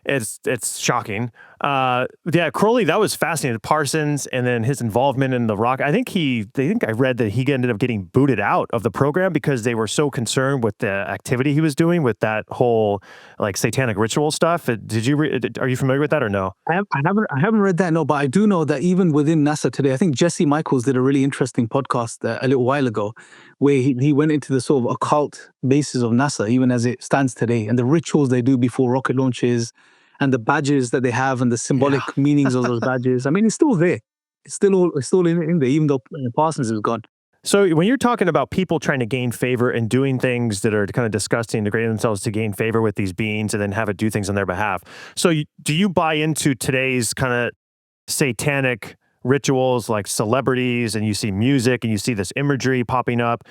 S2: It's shocking. Yeah, Crowley, that was fascinating. Parsons and then his involvement in the rock. I think I read that he ended up getting booted out of the program because they were so concerned with the activity he was doing with that whole like satanic ritual stuff. Are you familiar with that or no?
S1: I haven't read that, no, but I do know that even within NASA today, I think Jesse Michaels did a really interesting podcast a little while ago where he went into the sort of occult basis of NASA, even as it stands today, and the rituals they do before rocket launches, and the badges that they have and the symbolic meanings of those badges. I mean, it's still there. It's still in there, even though Parsons is gone.
S2: So when you're talking about people trying to gain favor and doing things that are kind of disgusting, degrading themselves to gain favor with these beings and then have it do things on their behalf. So do you buy into today's kind of satanic rituals like celebrities, and you see music and you see this imagery popping up?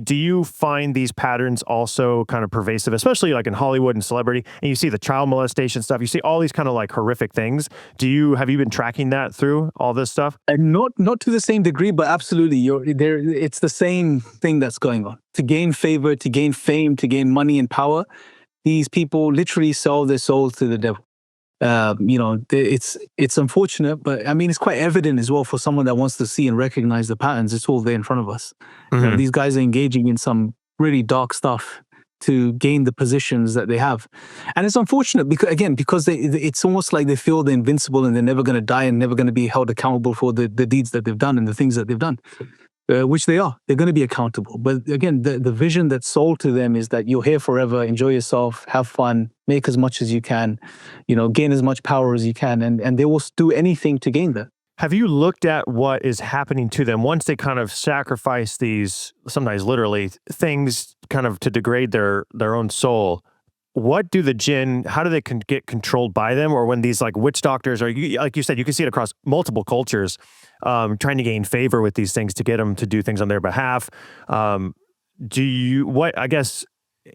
S2: Do you find these patterns also kind of pervasive, especially like in Hollywood and celebrity, and you see the child molestation stuff, you see all these kind of like horrific things? Have you been tracking that through all this stuff?
S1: Not to the same degree, but absolutely, it's the same thing that's going on. To gain favor, to gain fame, to gain money and power, these people literally sell their souls to the devil. It's unfortunate, but I mean, it's quite evident as well for someone that wants to see and recognize the patterns. It's all there in front of us.
S2: Mm-hmm.
S1: These guys are engaging in some really dark stuff to gain the positions that they have. And it's unfortunate because it's almost like they feel they're invincible and they're never going to die and never going to be held accountable for the deeds that they've done and the things that they've done. Which they are. They're going to be accountable. But again, the vision that's sold to them is that you're here forever, enjoy yourself, have fun, make as much as you can, gain as much power as you can. And they will do anything to gain that.
S2: Have you looked at what is happening to them once they kind of sacrifice these, sometimes literally, things kind of to degrade their own soul? What do the jinn, how do they get controlled by them? Or when these like witch doctors, or like you said, you can see it across multiple cultures, trying to gain favor with these things to get them to do things on their behalf. I guess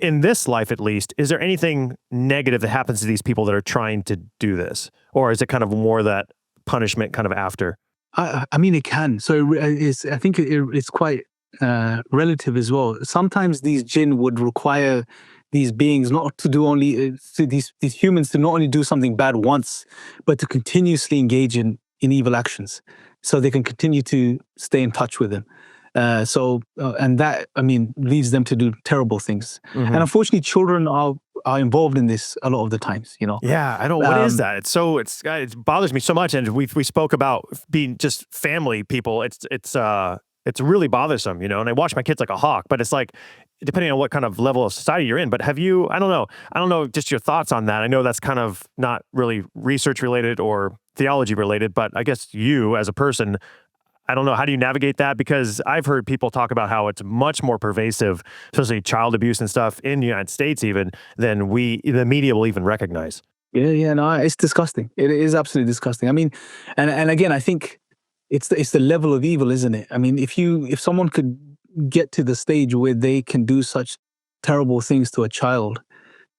S2: in this life at least, is there anything negative that happens to these people that are trying to do this? Or is it kind of more that punishment kind of after?
S1: I mean, it can. So I think it's quite relative as well. Sometimes these jinn would require these beings not to do only, these humans to not only do something bad once, but to continuously engage in evil actions so they can continue to stay in touch with them. And that, I mean, leads them to do terrible things. Mm-hmm. And unfortunately, children are involved in this a lot of the times,
S2: Yeah, I don't. What is that? It bothers me so much. And we spoke about being just family people. It's really bothersome, And I watch my kids like a hawk, but it's like, depending on what kind of level of society you're in. But I don't know, just your thoughts on that. I know that's kind of not really research related or theology related, but I guess you as a person, I don't know, how do you navigate that? Because I've heard people talk about how it's much more pervasive, especially child abuse and stuff in the United States even, than the media will even recognize.
S1: Yeah, no, it's disgusting. It is absolutely disgusting. I mean, and again, I think it's the level of evil, isn't it? I mean, if someone could get to the stage where they can do such terrible things to a child,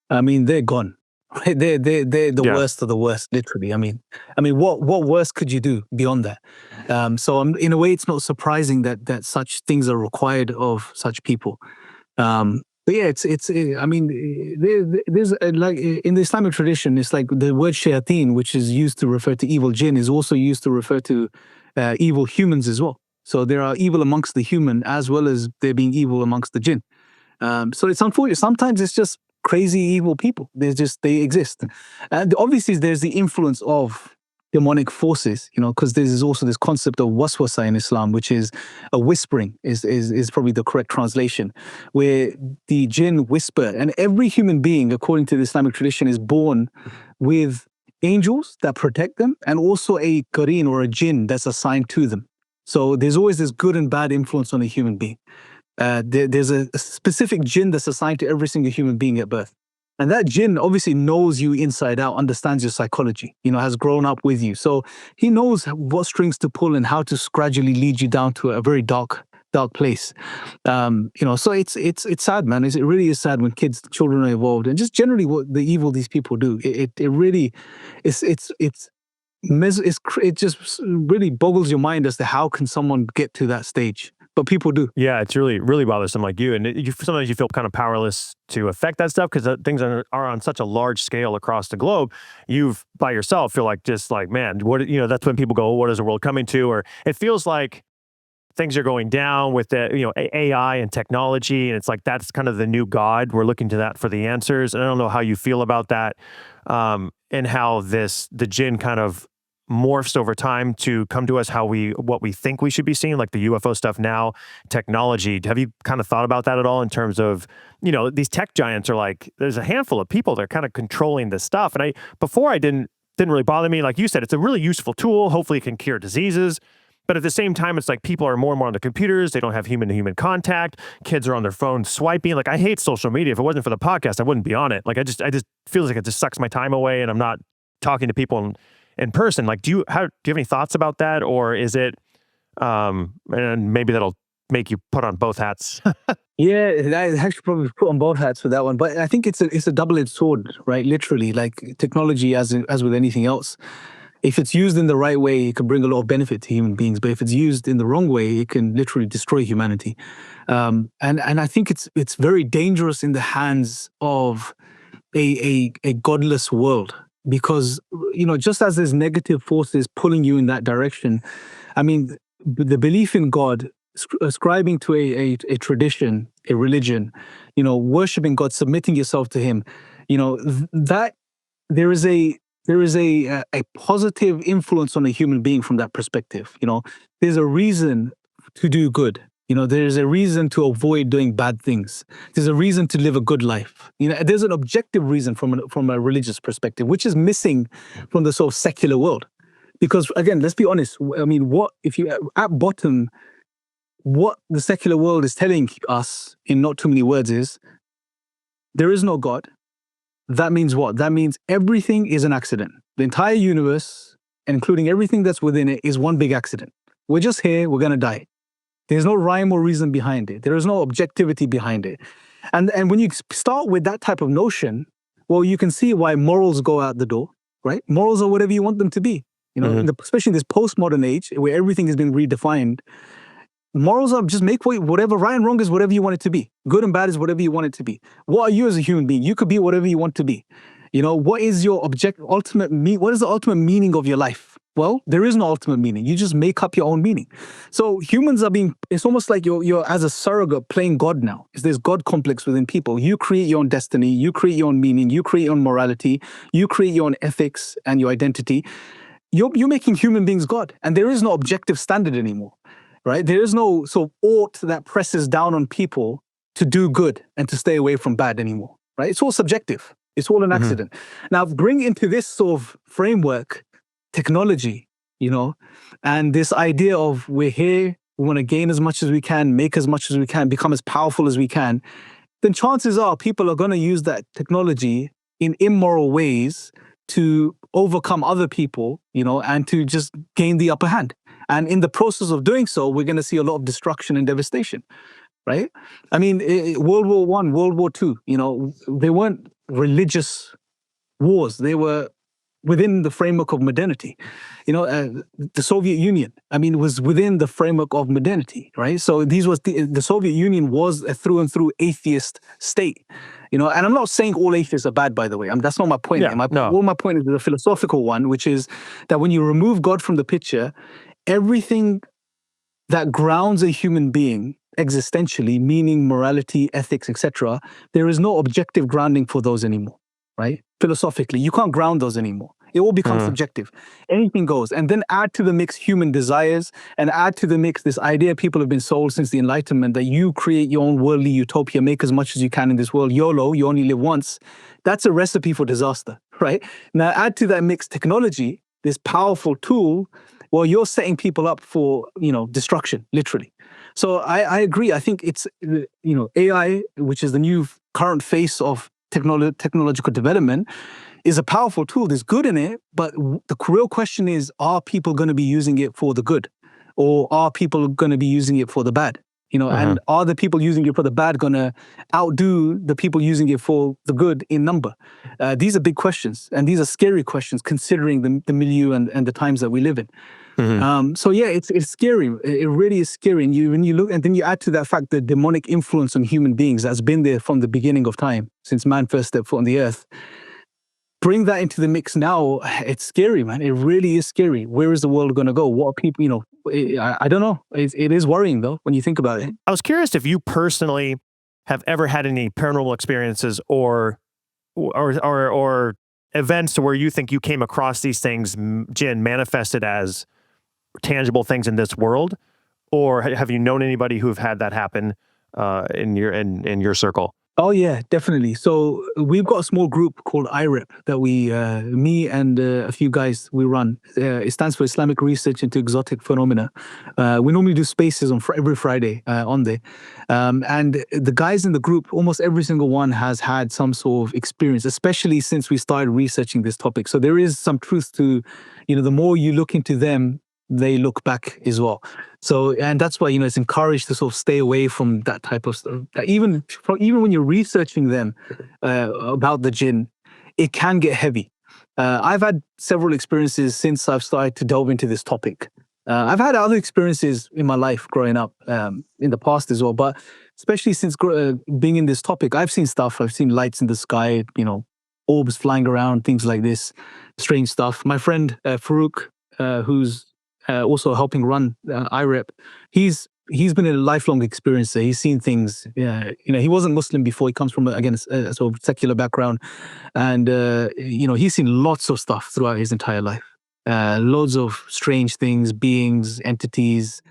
S1: I mean, they're gone. Right? They're the worst of the worst, literally. I mean, what worse could you do beyond that? So in a way, it's not surprising that such things are required of such people. But yeah, I mean, there's like in the Islamic tradition, it's like the word shayateen, which is used to refer to evil jinn, is also used to refer to evil humans as well. So there are evil amongst the human as well as there being evil amongst the jinn. So it's unfortunate. Sometimes it's just crazy evil people. They exist. And obviously there's the influence of demonic forces, because there's also this concept of waswasa in Islam, which is a whispering, is probably the correct translation, where the jinn whisper. And every human being, according to the Islamic tradition, is born with angels that protect them and also a qareen or a jinn that's assigned to them. So there's always this good and bad influence on a human being. There's a specific jinn that's assigned to every single human being at birth. And that jinn obviously knows you inside out, understands your psychology, has grown up with you. So he knows what strings to pull and how to gradually lead you down to a very dark place. So it's sad, man. It really is sad when children are involved, and just generally what the evil these people do. It really, it just really boggles your mind as to how can someone get to that stage. But people do.
S2: Yeah, it's really, really bothersome like you. And sometimes you feel kind of powerless to affect that stuff because things are on such a large scale across the globe. You've, by yourself, feel like man, that's when people go, what is the world coming to? Or it feels like things are going down with the, AI and technology. And it's like, that's kind of the new God. We're looking to that for the answers. And I don't know how you feel about that, and how the jinn kind of morphs over time to come to us what we think we should be seeing, like the UFO stuff now, technology. Have you kind of thought about that at all in terms of, these tech giants are like, there's a handful of people that are kind of controlling this stuff. And before I didn't really bother me. Like you said, it's a really useful tool. Hopefully it can cure diseases. But at the same time, it's like people are more and more on the computers. They don't have human-to-human contact. Kids are on their phones swiping. Like, I hate social media. If it wasn't for the podcast, I wouldn't be on it. Like, I just feels like it just sucks my time away and I'm not talking to people in person. Like, do you have any thoughts about that, or is it, and maybe that'll make you put on both hats?
S1: Yeah, I actually probably put on both hats for that one, but I think it's a double-edged sword, right? Literally, like technology, as with anything else, if it's used in the right way, it can bring a lot of benefit to human beings. But if it's used in the wrong way, it can literally destroy humanity. And I think it's very dangerous in the hands of a godless world. Because, just as there's negative forces pulling you in that direction, I mean, the belief in God, ascribing to a tradition, a religion, worshiping God, submitting yourself to Him, that there is a positive influence on a human being from that perspective. There's a reason to do good. There's a reason to avoid doing bad things. There's a reason to live a good life. There's an objective reason from a religious perspective, which is missing from the sort of secular world. Because again, let's be honest. I mean, at bottom, what the secular world is telling us in not too many words is, there is no God. That means what? That means everything is an accident. The entire universe, including everything that's within it, is one big accident. We're just here. We're going to die. There's no rhyme or reason behind it. There is no objectivity behind it. And when you start with that type of notion, well, you can see why morals go out the door, right? Morals are whatever you want them to be. Especially in this postmodern age where everything has been redefined. Morals are just make whatever right and wrong is whatever you want it to be. Good and bad is whatever you want it to be. What are you as a human being? You could be whatever you want to be. What is your what is the ultimate meaning of your life? Well, there is no ultimate meaning. You just make up your own meaning. So humans it's almost like you're as a surrogate playing God now. There's God complex within people. You create your own destiny. You create your own meaning. You create your own morality. You create your own ethics and your identity. You're making human beings God. And there is no objective standard anymore, right? There is no sort of ought that presses down on people to do good and to stay away from bad anymore, right? It's all subjective. It's all an accident. Now, bring into this sort of framework technology, and this idea of we're here, we want to gain as much as we can, make as much as we can, become as powerful as we can, then chances are people are going to use that technology in immoral ways to overcome other people, and to just gain the upper hand. And in the process of doing so, we're going to see a lot of destruction and devastation, right? I mean, World War I, World War II, they weren't religious wars. They were within the framework of modernity. The Soviet Union, was within the framework of modernity, right? So the Soviet Union was a through and through atheist state, and I'm not saying all atheists are bad, by the way. That's not my point.
S2: Yeah,
S1: All my point is the philosophical one, which is that when you remove God from the picture, everything that grounds a human being existentially, meaning morality, ethics, etc., there is no objective grounding for those anymore, right? Philosophically, you can't ground those anymore. It all becomes subjective. Anything goes. And then add to the mix human desires, and add to the mix this idea people have been sold since the Enlightenment that you create your own worldly utopia, make as much as you can in this world. YOLO, you only live once. That's a recipe for disaster, right? Now add to that mix technology, this powerful tool well, you're setting people up for, destruction, literally. So I agree. I think it's, AI, which is the new current face of technological development, is a powerful tool. There's good in it, but the real question is, are people going to be using it for the good? Or are people going to be using it for the bad? And are the people using it for the bad going to outdo the people using it for the good in number? These are big questions, and these are scary questions considering the milieu and the times that we live in. So yeah, it's scary. It really is scary. And when you look, and then you add to that fact the demonic influence on human beings that's been there from the beginning of time, since man first stepped foot on the earth. Bring that into the mix now, it's scary, man. It really is scary. Where is the world going to go? What are people, I don't know. It is worrying, though, when you think about it.
S2: I was curious if you personally have ever had any paranormal experiences or events where you think you came across these things, Jinn, manifested as tangible things in this world, or have you known anybody who've had that happen in your circle?
S1: Oh yeah, definitely. So we've got a small group called IREP that me and a few guys, we run. It stands for Islamic Research into Exotic Phenomena. We normally do spaces on every Friday on there. And the guys in the group, almost every single one has had some sort of experience, especially since we started researching this topic. So there is some truth to, the more you look into them, they look back as well. So, and that's why, it's encouraged to sort of stay away from that type of stuff. Even when you're researching them about the Jinn, it can get heavy. I've had several experiences since I've started to delve into this topic. I've had other experiences in my life growing up in the past as well, but especially since being in this topic, I've seen stuff. I've seen lights in the sky, orbs flying around, things like this, strange stuff. My friend Farouk, who's also helping run IREP, he's been a lifelong experiencer. He's seen things. He wasn't Muslim before. He comes from a sort of secular background, and he's seen lots of stuff throughout his entire life. Loads of strange things, beings, entities,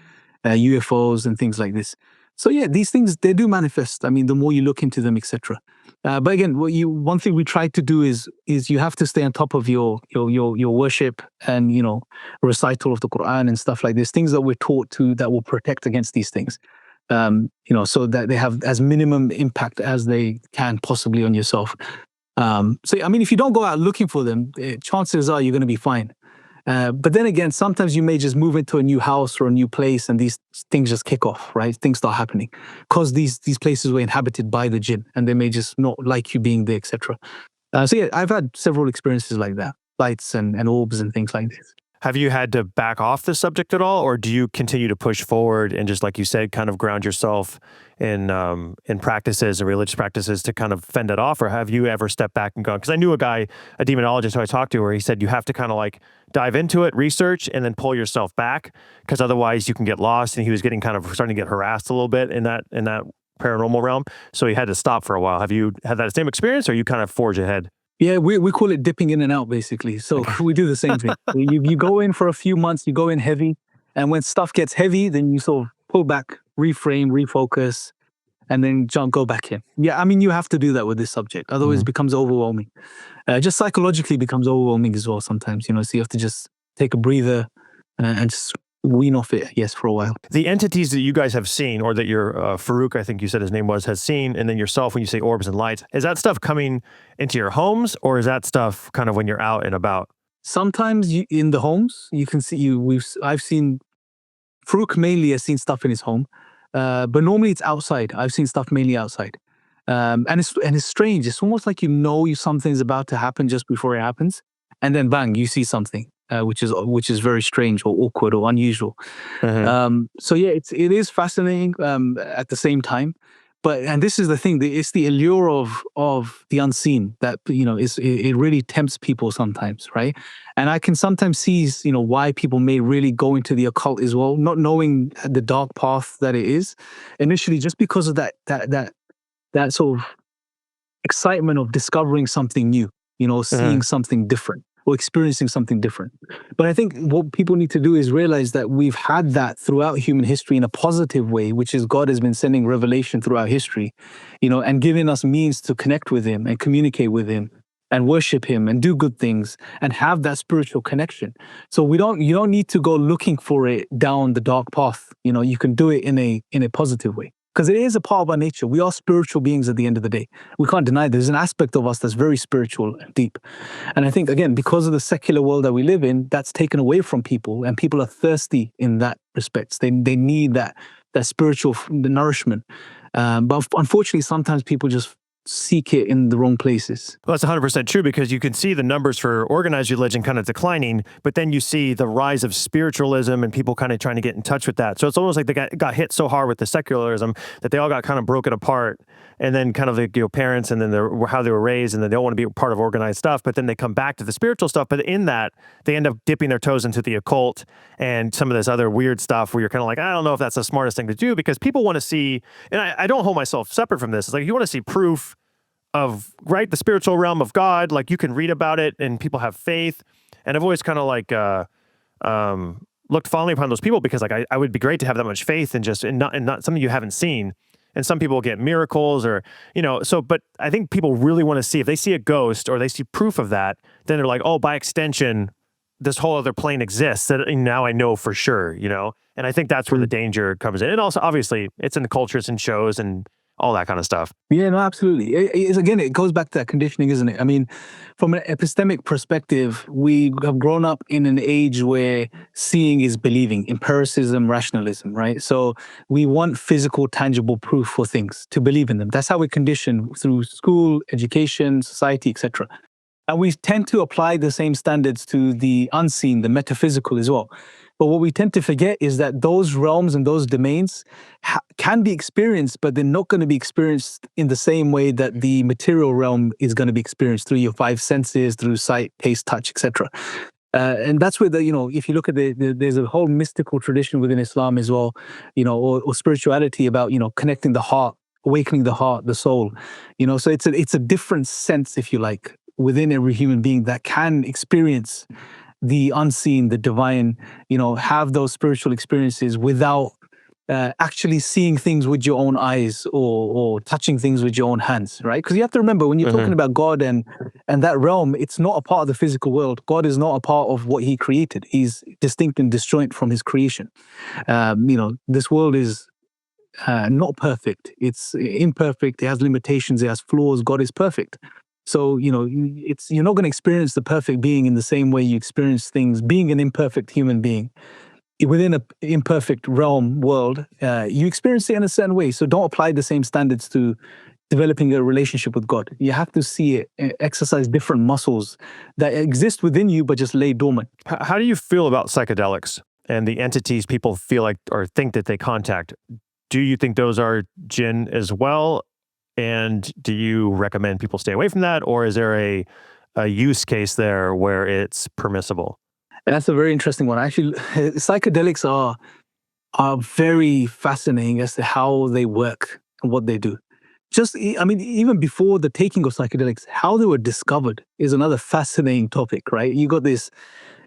S1: UFOs, and things like this. So yeah, these things, they do manifest. I mean, the more you look into them, etc. But again, one thing we try to do is you have to stay on top of your worship and recital of the Quran and stuff like this. Things that we're taught to that will protect against these things, so that they have as minimum impact as they can possibly on yourself. So I mean, if you don't go out looking for them, chances are you're going to be fine. But then again, sometimes you may just move into a new house or a new place and these things just kick off, right? Things start happening because these places were inhabited by the Jinn and they may just not like you being there, etc. So yeah, I've had several experiences like that, lights and orbs and things like this.
S2: Have you had to back off the subject at all, or do you continue to push forward and just, like you said, kind of ground yourself in practices and religious practices to kind of fend it off, or have you ever stepped back and gone? Because I knew a demonologist who I talked to, where he said you have to kind of like dive into it, research, and then pull yourself back, because otherwise you can get lost. And he was starting to get harassed a little bit in that paranormal realm, so he had to stop for a while. Have you had that same experience, or you kind of forge ahead?
S1: Yeah, we call it dipping in and out, basically. So we do the same thing. You go in for a few months, you go in heavy, and when stuff gets heavy, then you sort of pull back, reframe, refocus, and then go back in. Yeah, I mean, you have to do that with this subject. Otherwise, it becomes overwhelming. Just psychologically becomes overwhelming as well sometimes, so you have to just take a breather and just wean off it, yes, for a while.
S2: The entities that you guys have seen, or that your Farouk, I think you said his name was, has seen, and then yourself, when you say orbs and lights, is that stuff coming into your homes, or is that stuff kind of when you're out and about?
S1: Sometimes in the homes, you can see I've seen Farouk mainly has seen stuff in his home, but normally it's outside. I've seen stuff mainly outside, and it's strange. It's almost like something's about to happen just before it happens, and then bang, you see something. Which is very strange or awkward or unusual. So yeah, it is fascinating at the same time. And this is the thing, it's the allure of the unseen that it really tempts people sometimes, right? And I can sometimes see why people may really go into the occult as well, not knowing the dark path that it is initially, just because of that sort of excitement of discovering something new, seeing something different, or experiencing something different. But I think what people need to do is realize that we've had that throughout human history in a positive way, which is God has been sending revelation throughout history, and giving us means to connect with him and communicate with him and worship him and do good things and have that spiritual connection. So you don't need to go looking for it down the dark path. You can do it in a positive way. Because it is a part of our nature. We are spiritual beings at the end of the day. We can't deny there's an aspect of us that's very spiritual and deep. And I think, again, because of the secular world that we live in, that's taken away from people, and people are thirsty in that respect. They need that spiritual nourishment. But unfortunately, sometimes people just seek it in the wrong places.
S2: Well, that's 100% true, because you can see the numbers for organized religion kind of declining, but then you see the rise of spiritualism and people kind of trying to get in touch with that. So it's almost like they got hit so hard with the secularism that they all got kind of broken apart, and then kind of like, parents and then how they were raised, and then they don't want to be part of organized stuff, but then they come back to the spiritual stuff. But in that, they end up dipping their toes into the occult and some of this other weird stuff where you're kind of like, I don't know if that's the smartest thing to do, because people want to see, and I don't hold myself separate from this. It's like, you want to see proof of, right, the spiritual realm of God. Like, you can read about it and people have faith. And I've always kind of like looked fondly upon those people, because like I would be great to have that much faith and not something you haven't seen. And some people get miracles, or but I think people really want to see, if they see a ghost or they see proof of that, then they're like, oh, by extension, this whole other plane exists that now I know for sure, And I think that's where the danger comes in. And also, obviously, it's in the cultures and shows and all that kind of stuff.
S1: Yeah, no, absolutely. Again, it goes back to that conditioning, isn't it? I mean, from an epistemic perspective, we have grown up in an age where seeing is believing, empiricism, rationalism, right? So we want physical, tangible proof for things, to believe in them. That's how we're conditioned through school, education, society, etc. And we tend to apply the same standards to the unseen, the metaphysical as well. But what we tend to forget is that those realms and those domains can be experienced, but they're not going to be experienced in the same way that the material realm is going to be experienced through your five senses, through sight, taste, touch, etc. And that's where if you look at there's a whole mystical tradition within Islam as well, or spirituality about, connecting the heart, awakening the heart, the soul, so it's a different sense, if you like, within every human being that can experience the unseen, the divine, have those spiritual experiences without actually seeing things with your own eyes or touching things with your own hands, right? Because you have to remember, when you're talking about God and that realm, it's not a part of the physical world. God is not a part of what he created. He's distinct and disjoint from his creation. This world is not perfect. It's imperfect. It has limitations. It has flaws. God is perfect. So, you're not going to experience the perfect being in the same way you experience things. Being an imperfect human being within an imperfect realm world, you experience it in a certain way. So don't apply the same standards to developing a relationship with God. You have to see it, exercise different muscles that exist within you, but just lay dormant.
S2: How do you feel about psychedelics and the entities people feel like or think that they contact? Do you think those are Jinn as well? And do you recommend people stay away from that? Or is there a use case there where it's permissible?
S1: And that's a very interesting one. Actually, psychedelics are very fascinating as to how they work and what they do. Even before the taking of psychedelics, how they were discovered is another fascinating topic, right? You got this,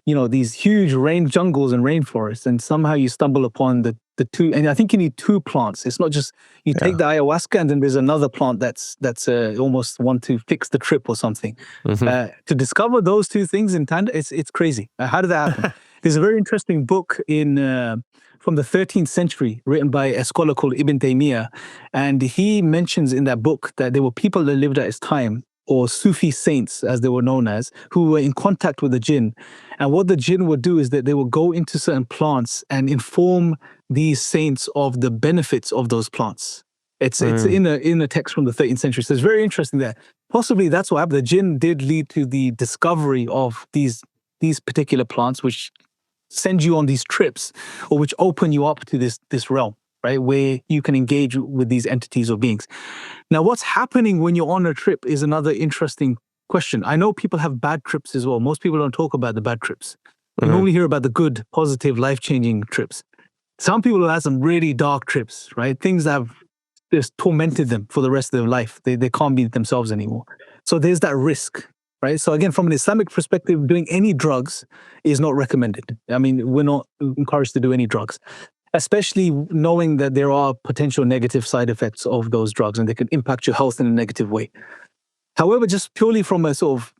S1: these huge jungles and rainforests, and somehow you stumble upon the two, and I think you need two plants. It's not just you take the ayahuasca and then there's another plant that's almost want to fix the trip or something. To discover those two things in tandem, it's crazy. How did that happen? There's a very interesting book from the 13th century written by a scholar called Ibn Taymiyyah, and he mentions in that book that there were people that lived at his time, or Sufi saints, as they were known as, who were in contact with the jinn. And what the jinn would do is that they would go into certain plants and inform these saints of the benefits of those plants. It's in a text from the 13th century. So it's very interesting there. Possibly that's what happened. The jinn did lead to the discovery of these particular plants, which send you on these trips, or which open you up to this realm, right, where you can engage with these entities or beings. Now, what's happening when you're on a trip is another interesting question. I know people have bad trips as well. Most people don't talk about the bad trips. You only hear about the good, positive, life-changing trips. Some people have had some really dark trips, right? Things that have just tormented them for the rest of their life. They can't be themselves anymore. So there's that risk, right? So again, from an Islamic perspective, doing any drugs is not recommended. I mean, we're not encouraged to do any drugs, especially knowing that there are potential negative side effects of those drugs and they can impact your health in a negative way. However, just purely from a sort of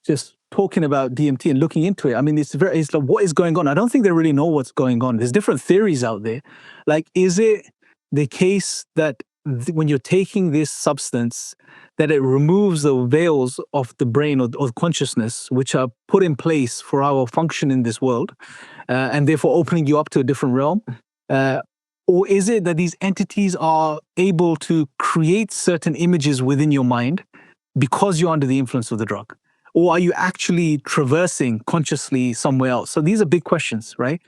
S1: just talking about DMT and looking into it, I mean, it's like, what is going on? I don't think they really know what's going on. There's different theories out there. Like, is it the case that when you're taking this substance, that it removes the veils of the brain or consciousness, which are put in place for our function in this world, and therefore opening you up to a different realm? Or is it that these entities are able to create certain images within your mind because you're under the influence of the drug? Or are you actually traversing consciously somewhere else? So these are big questions, right?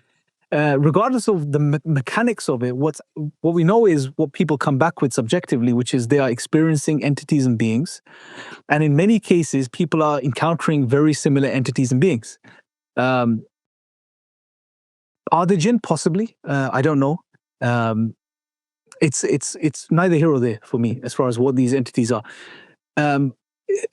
S1: Regardless of the mechanics of it, what we know is what people come back with subjectively, which is they are experiencing entities and beings. And in many cases, people are encountering very similar entities and beings. Are the jinn? Possibly. I don't know. It's neither here or there for me as far as what these entities are.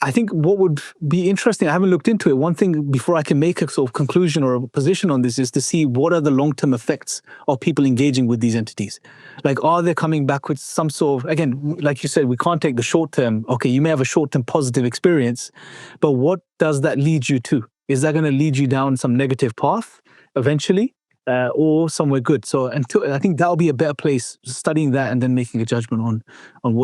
S1: I think what would be interesting, I haven't looked into it. One thing before I can make a sort of conclusion or a position on this is to see what are the long-term effects of people engaging with these entities. Like, are they coming back with some sort of, again, like you said, we can't take the short-term. Okay, you may have a short-term positive experience, but what does that lead you to? Is that going to lead you down some negative path eventually? Or somewhere good. So I think that'll be a better place, studying that and then making a judgment on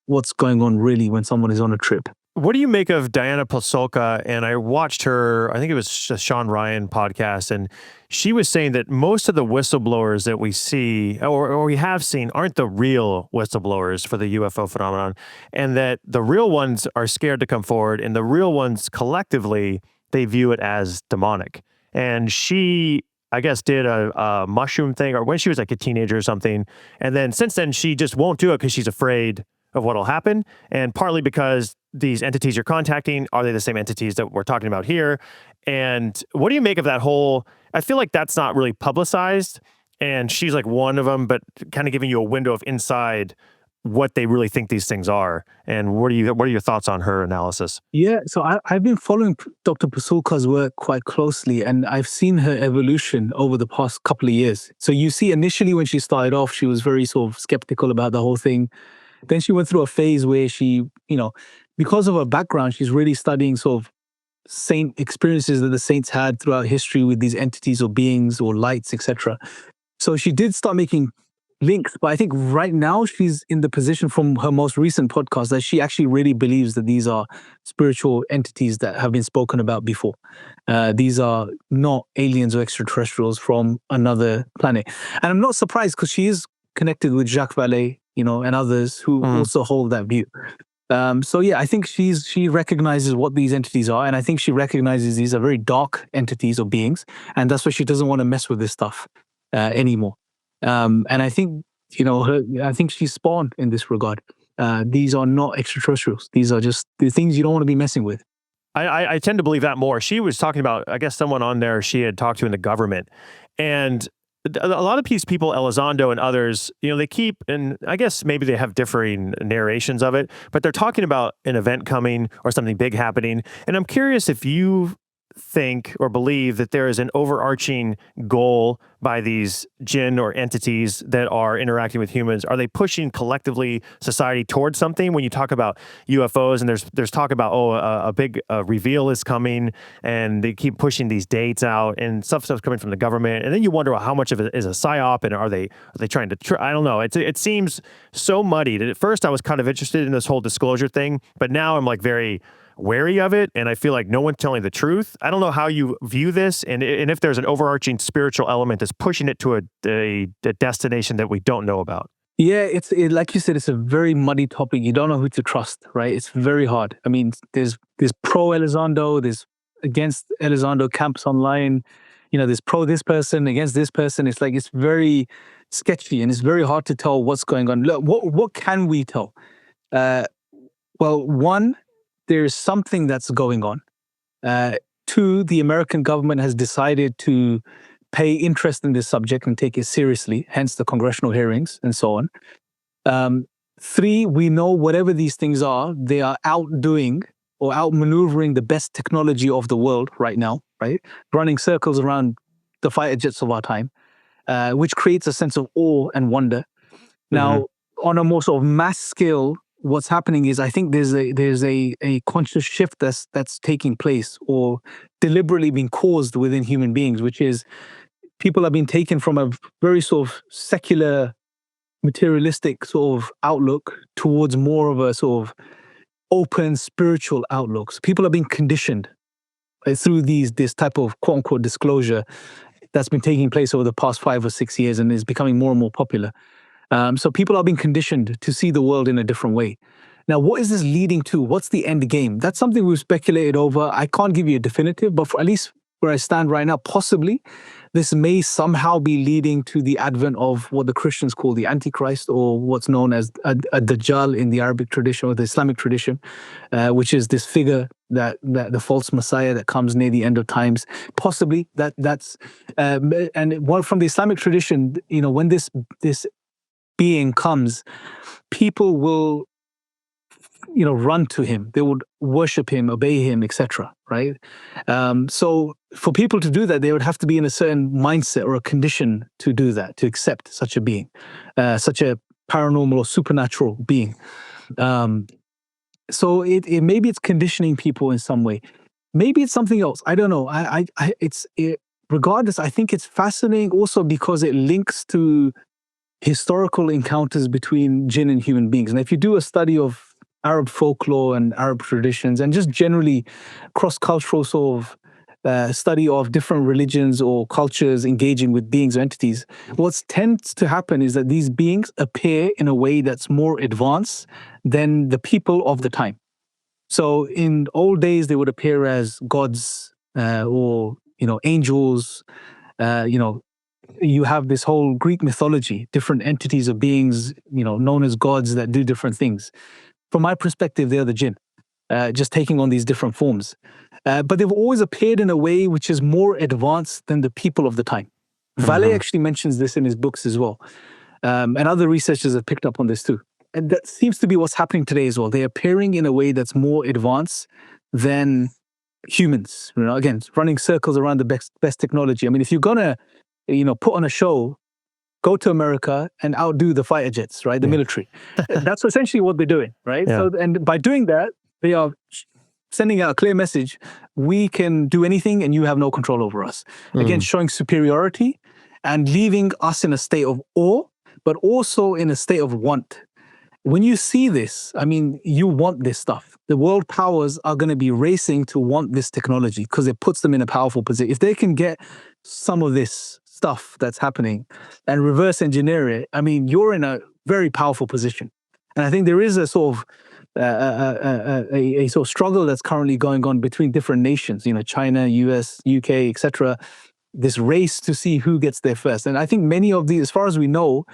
S1: what's going on really when someone is on a trip.
S2: What do you make of Diana Pasulka? And I watched her, I think it was a Sean Ryan podcast, and she was saying that most of the whistleblowers that we see or we have seen aren't the real whistleblowers for the UFO phenomenon, and that the real ones are scared to come forward, and the real ones collectively, they view it as demonic. And she, I guess, did a mushroom thing, or when she was like a teenager or something. And then since then, she just won't do it because she's afraid of what'll happen. And partly because these entities you're contacting, are they the same entities that we're talking about here? And what do you make of that whole, I feel like that's not really publicized. And she's like one of them, but kind of giving you a window of inside what they really think these things are. And what are your thoughts on her analysis?
S1: Yeah, so I've been following Dr. Pasulka's work quite closely, and I've seen her evolution over the past couple of years. So you see, initially when she started off, she was very sort of skeptical about the whole thing. Then she went through a phase where she, because of her background, she's really studying sort of saint experiences that the saints had throughout history with these entities or beings or lights, etc. So she did start making links, but I think right now she's in the position from her most recent podcast that she actually really believes that these are spiritual entities that have been spoken about before. These are not aliens or extraterrestrials from another planet. And I'm not surprised because she is connected with Jacques Vallée, and others who also hold that view. So yeah, I think she recognizes what these entities are, and I think she recognizes these are very dark entities or beings, and that's why she doesn't want to mess with this stuff anymore. And I think, I think she's spawned in this regard. These are not extraterrestrials. These are just the things you don't want to be messing with.
S2: I tend to believe that more. She was talking about, I guess, someone on there she had talked to in the government. And a lot of these people, Elizondo and others, they keep, and I guess maybe they have differing narrations of it, but they're talking about an event coming or something big happening. And I'm curious if you think or believe that there is an overarching goal by these jinn or entities that are interacting with humans. Are they pushing collectively society towards something? When you talk about UFOs and there's talk about, a big reveal is coming, and they keep pushing these dates out, and stuff's coming from the government, and then you wonder, well, how much of it is a psyop, and are they trying to I don't know. It seems so muddied. At first I was kind of interested in this whole disclosure thing, but now I'm like very wary of it, and I feel like no one's telling the truth. I don't know how you view this, and if there's an overarching spiritual element that's pushing it to a destination that we don't know about.
S1: Yeah, like you said, it's a very muddy topic. You don't know who to trust, right? It's very hard. I mean, there's pro Elizondo, there's against Elizondo camps online. There's pro this person, against this person. It's like, it's very sketchy, and it's very hard to tell what's going on. Look, what can we tell? Well, one, there's something that's going on. Two, the American government has decided to pay interest in this subject and take it seriously, hence the congressional hearings and so on. Three, we know whatever these things are, they are outdoing or outmaneuvering the best technology of the world right now, right? Running circles around the fighter jets of our time, which creates a sense of awe and wonder. Now, on a more sort of mass scale, what's happening is I think there's a conscious shift that's taking place or deliberately being caused within human beings, which is people are being taken from a very sort of secular, materialistic sort of outlook towards more of a sort of open spiritual outlook. So people are being conditioned through this type of quote unquote disclosure that's been taking place over the past 5 or 6 years and is becoming more and more popular. So people are being conditioned to see the world in a different way. Now, what is this leading to? What's the end game? That's something we've speculated over. I can't give you a definitive, but for at least where I stand right now, possibly this may somehow be leading to the advent of what the Christians call the Antichrist, or what's known as a Dajjal in the Arabic tradition or the Islamic tradition, which is this figure that the false Messiah that comes near the end of times. Possibly that's and one from the Islamic tradition. When this being comes, people will run to him. They would worship him, obey him, etc. Right? So for people to do that, they would have to be in a certain mindset or a condition to do that, to accept such a being, such a paranormal or supernatural being. So it maybe it's conditioning people in some way. Maybe it's something else. I don't know. Regardless, I think it's fascinating also because it links to historical encounters between jinn and human beings. And if you do a study of Arab folklore and Arab traditions, and just generally cross-cultural sort of study of different religions or cultures engaging with beings or entities, what tends to happen is that these beings appear in a way that's more advanced than the people of the time. So in old days, they would appear as gods or angels. You have this whole Greek mythology, different entities of beings, known as gods that do different things. From my perspective, they're the jinn, just taking on these different forms. But they've always appeared in a way which is more advanced than the people of the time. Vallée actually mentions this in his books as well. And other researchers have picked up on this too. And that seems to be what's happening today as well. They're appearing in a way that's more advanced than humans. Again, running circles around the best technology. I mean, if you're gonna, put on a show, go to America and outdo the fighter jets, right? The military. That's essentially what they're doing, right?
S2: Yeah.
S1: So, and by doing that, they are sending out a clear message: we can do anything, and you have no control over us. Again, showing superiority and leaving us in a state of awe, but also in a state of want. When you see this, I mean, you want this stuff. The world powers are going to be racing to want this technology because it puts them in a powerful position. If they can get some of this stuff that's happening and reverse engineer it, I mean, you're in a very powerful position. And I think there is a sort of a sort of struggle that's currently going on between different nations, China, US, UK, etc. This race to see who gets there first. And I think many of these, as far as we know,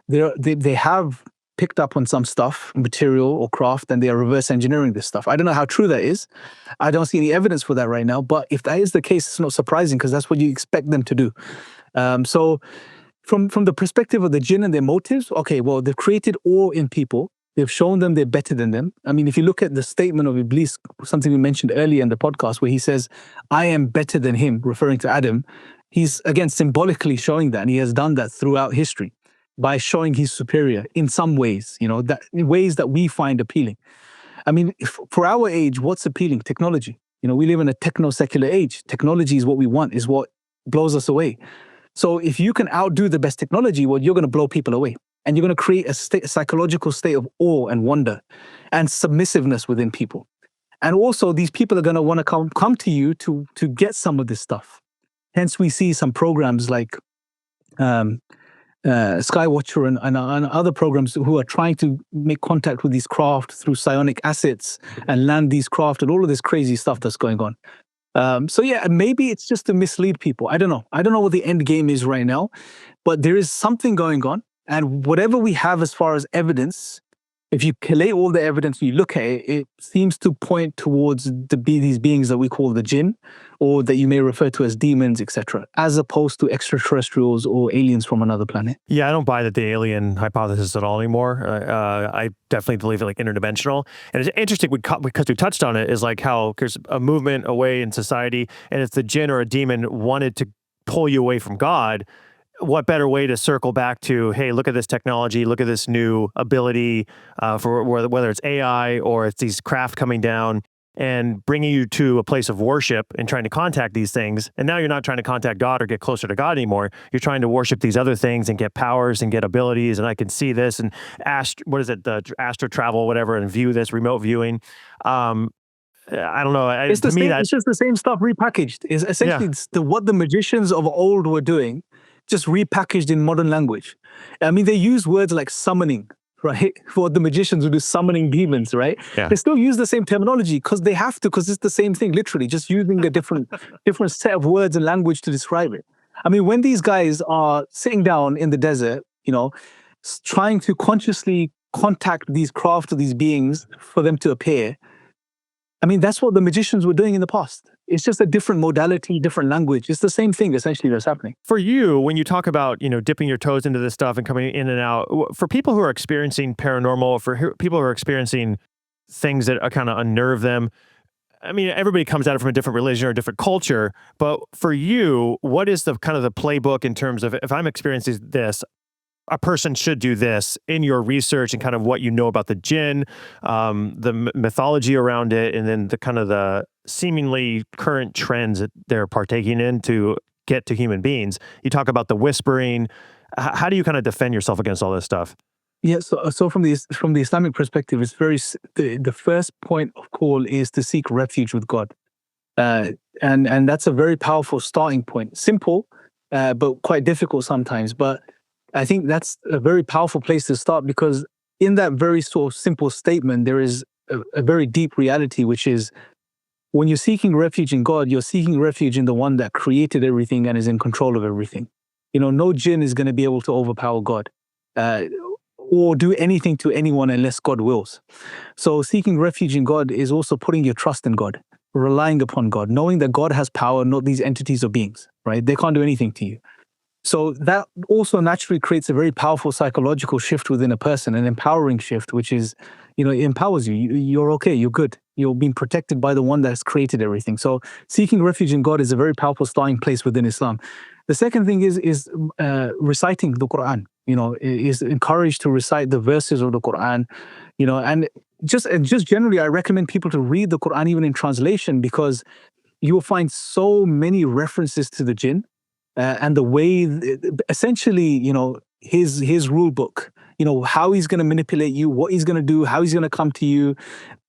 S1: they have picked up on some stuff, material or craft, and they are reverse engineering this stuff. I don't know how true that is. I don't see any evidence for that right now. But if that is the case, it's not surprising because that's what you expect them to do. So from the perspective of the jinn and their motives, okay, well, they've created awe in people. They've shown them they're better than them. I mean, if you look at the statement of Iblis, something we mentioned earlier in the podcast, where he says, I am better than him, referring to Adam, he's, again, symbolically showing that. And he has done that throughout history by showing he's superior in some ways, that in ways that we find appealing. I mean, for our age, what's appealing? Technology. We live in a techno-secular age. Technology is what we want, is what blows us away. So if you can outdo the best technology, well, you're going to blow people away. And you're going to create a psychological state of awe and wonder and submissiveness within people. And also, these people are going to want to come to you to get some of this stuff. Hence, we see some programs like Skywatcher and other programs who are trying to make contact with these craft through psionic assets and land these craft and all of this crazy stuff that's going on. So yeah, maybe it's just to mislead people. I don't know. I don't know what the end game is right now, but there is something going on. And whatever we have as far as evidence, if you collate all the evidence and you look at it, it seems to point towards these beings that we call the jinn, or that you may refer to as demons, etc., as opposed to extraterrestrials or aliens from another planet.
S2: Yeah, I don't buy the alien hypothesis at all anymore. I definitely believe it, like, interdimensional. And it's interesting because we touched on it, is like how there's a movement away in society, and if the jinn or a demon wanted to pull you away from God, what better way to circle back to, hey, look at this technology, look at this new ability for whether it's AI or it's these craft coming down and bringing you to a place of worship and trying to contact these things. And now you're not trying to contact God or get closer to God anymore. You're trying to worship these other things and get powers and get abilities. And I can see this and the astro travel, whatever, and view this, remote viewing. I don't know.
S1: It's just the same stuff repackaged. It's essentially what the magicians of old were doing, just repackaged in modern language. I mean, they use words like summoning, right? For what the magicians would do, summoning demons, right?
S2: Yeah.
S1: They still use the same terminology because they have to, because it's the same thing, literally, just using a different set of words and language to describe it. I mean, when these guys are sitting down in the desert, trying to consciously contact these craft or these beings for them to appear, I mean, that's what the magicians were doing in the past. It's just a different modality, different language. It's the same thing, essentially, that's happening.
S2: For you, when you talk about, dipping your toes into this stuff and coming in and out, for people who are experiencing paranormal, for people who are experiencing things that kind of unnerve them, I mean, everybody comes at it from a different religion or a different culture. But for you, what is the kind of the playbook in terms of, if I'm experiencing this, a person should do this in your research and kind of what you know about the Jinn, the mythology around it, and then the kind of the seemingly current trends that they're partaking in to get to human beings. You talk about the whispering. How do you kind of defend yourself against all this stuff?
S1: Yeah, so from the Islamic perspective, it's the first point of call is to seek refuge with God, and that's a very powerful starting point. Simple, but quite difficult sometimes. But I think that's a very powerful place to start, because in that very sort of simple statement, there is a very deep reality, which is when you're seeking refuge in God, you're seeking refuge in the one that created everything and is in control of everything. No jinn is going to be able to overpower God or do anything to anyone unless God wills. So seeking refuge in God is also putting your trust in God, relying upon God, knowing that God has power, not these entities or beings, right? They can't do anything to you. So that also naturally creates a very powerful psychological shift within a person, an empowering shift, which is, it empowers you. You're okay. You're good. You're being protected by the one that's created everything. So seeking refuge in God is a very powerful starting place within Islam. The second thing is reciting the Quran. Is encouraged to recite the verses of the Quran. And just generally, I recommend people to read the Quran even in translation, because you will find so many references to the jinn. And the way, essentially, his rule book, how he's going to manipulate you, what he's going to do, how he's going to come to you,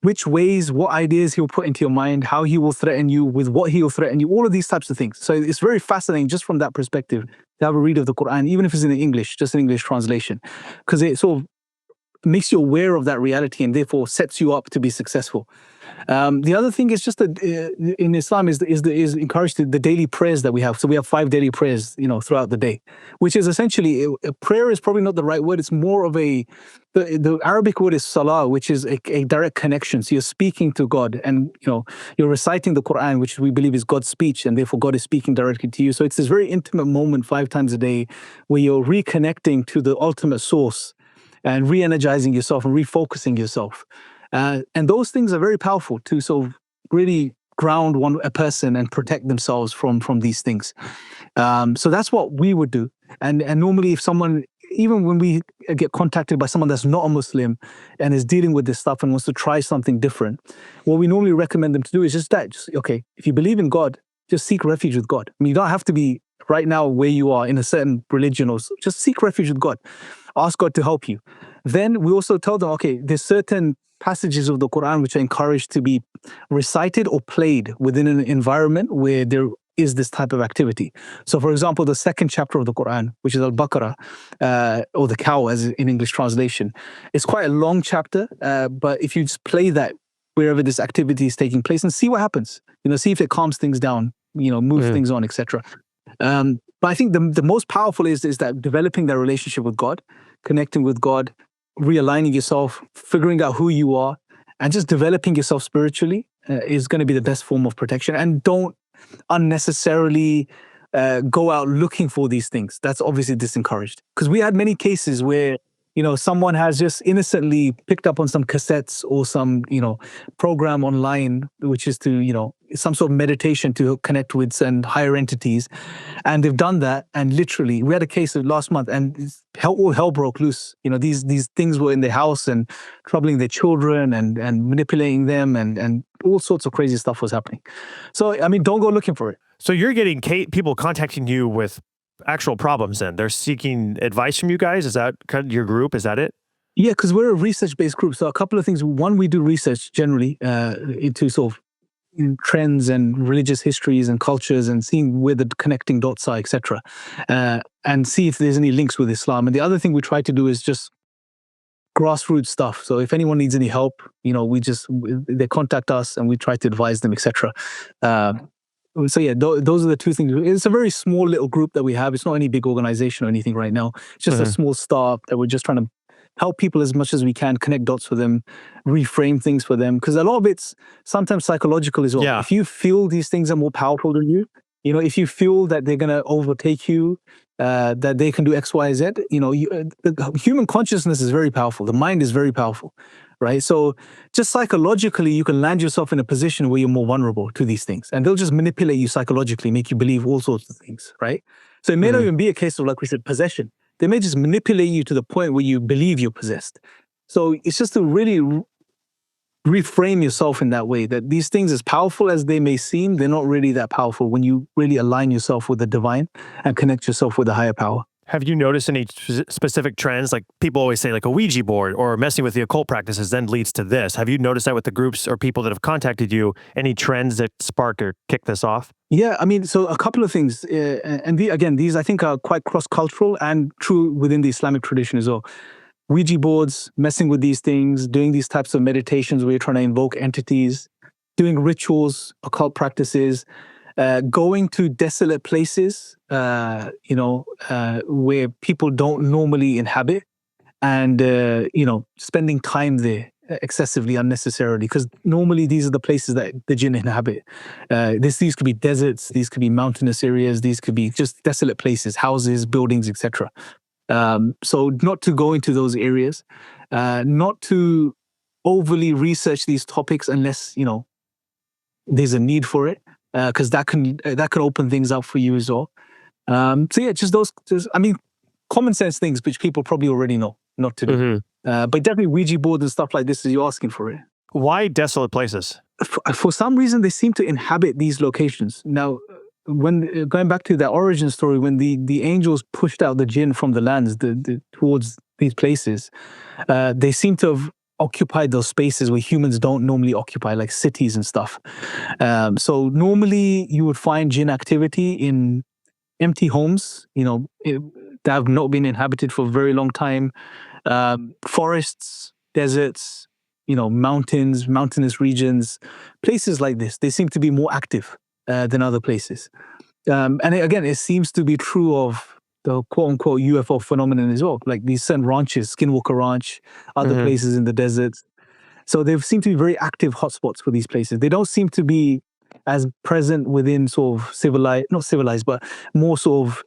S1: which ways, what ideas he'll put into your mind, how he will threaten you, with what he'll threaten you, all of these types of things. So it's very fascinating just from that perspective to have a read of the Quran, even if it's in English, just an English translation, because it sort of makes you aware of that reality and therefore sets you up to be successful. The other thing is just that in Islam is encouraged the daily prayers that we have. So we have 5 daily prayers, throughout the day, which is essentially a prayer is probably not the right word. It's more of the Arabic word is salah, which is a direct connection. So you're speaking to God, and you're reciting the Quran, which we believe is God's speech, and therefore God is speaking directly to you. So it's this very intimate moment 5 times a day where you're reconnecting to the ultimate source and re-energizing yourself and refocusing yourself. And those things are very powerful to sort of really ground a person and protect themselves from these things. So that's what we would do. And normally if someone, even when we get contacted by someone that's not a Muslim and is dealing with this stuff and wants to try something different, what we normally recommend them to do is just okay, if you believe in God, just seek refuge with God. I mean, you don't have to be right now where you are in a certain religion, or just seek refuge with God. Ask God to help you. Then we also tell them, okay, there's certain passages of the Quran which are encouraged to be recited or played within an environment where there is this type of activity. So for example, the 2nd chapter of the Quran, which is Al-Baqarah, or the cow as in English translation, it's quite a long chapter, but if you just play that wherever this activity is taking place and see what happens, see if it calms things down, moves things on, etc. But I think the most powerful is that developing that relationship with God, connecting with God, realigning yourself, figuring out who you are, and just developing yourself spiritually is going to be the best form of protection. And don't unnecessarily go out looking for these things. That's obviously disencouraged. Because we had many cases where, someone has just innocently picked up on some cassettes or some, program online, which is to, some sort of meditation to connect with certain higher entities. And they've done that. And literally, we had a case of last month, and all hell broke loose. These things were in their house and troubling their children and manipulating them, and all sorts of crazy stuff was happening. So, I mean, don't go looking for it.
S2: So you're getting people contacting you with actual problems then? They're seeking advice from you guys? Is that kind of your group? Is that it?
S1: Yeah, because we're a research-based group. So a couple of things. One, we do research generally into sort of trends and religious histories and cultures and seeing where the connecting dots are, etc., and see if there's any links with Islam. And the other thing we try to do is just grassroots stuff. So if anyone needs any help, they contact us and we try to advise them, etc. So yeah, those are the two things. It's a very small little group that we have. It's not any big organization or anything right now. It's just a small startup that we're just trying to help people as much as we can, connect dots for them, reframe things for them. Because a lot of it's sometimes psychological as well.
S2: Yeah.
S1: If you feel these things are more powerful than you, if you feel that they're going to overtake you, that they can do X, Y, Z, the human consciousness is very powerful. The mind is very powerful, right? So just psychologically, you can land yourself in a position where you're more vulnerable to these things. And they'll just manipulate you psychologically, make you believe all sorts of things, right? So it may not even be a case of, like we said, possession. They may just manipulate you to the point where you believe you're possessed. So it's just to really reframe yourself in that way, that these things, as powerful as they may seem, they're not really that powerful when you really align yourself with the divine and connect yourself with the higher power.
S2: Have you noticed any specific trends? Like people always say like a Ouija board or messing with the occult practices then leads to this. Have you noticed that with the groups or people that have contacted you? Any trends that spark or kick this off?
S1: Yeah, I mean, so a couple of things. These I think are quite cross-cultural and true within the Islamic tradition as well. Ouija boards, messing with these things, doing these types of meditations where you're trying to invoke entities, doing rituals, occult practices, going to desolate places, where people don't normally inhabit, and, spending time there excessively, unnecessarily, because normally these are the places that the jinn inhabit. These could be deserts, these could be mountainous areas, these could be just desolate places, houses, buildings, etc. So not to go into those areas, not to overly research these topics unless, there's a need for it. Because that can open things up for you as well. So yeah, common sense things which people probably already know not to do. But definitely Ouija boards and stuff like this is you asking for it.
S2: Why desolate places?
S1: For some reason, they seem to inhabit these locations. Now, when going back to that origin story, when the angels pushed out the jinn from the lands towards these places, they seem to have occupied those spaces where humans don't normally occupy, like cities and stuff. So normally you would find jinn activity in empty homes, that have not been inhabited for a very long time, forests, deserts, mountains, mountainous regions, places like this. They seem to be more active than other places. It seems to be true of the quote-unquote UFO phenomenon as well, like these certain ranches, Skinwalker Ranch, other places in the deserts. So they seem to be very active hotspots for these places. They don't seem to be as present within sort of not civilized, but more sort of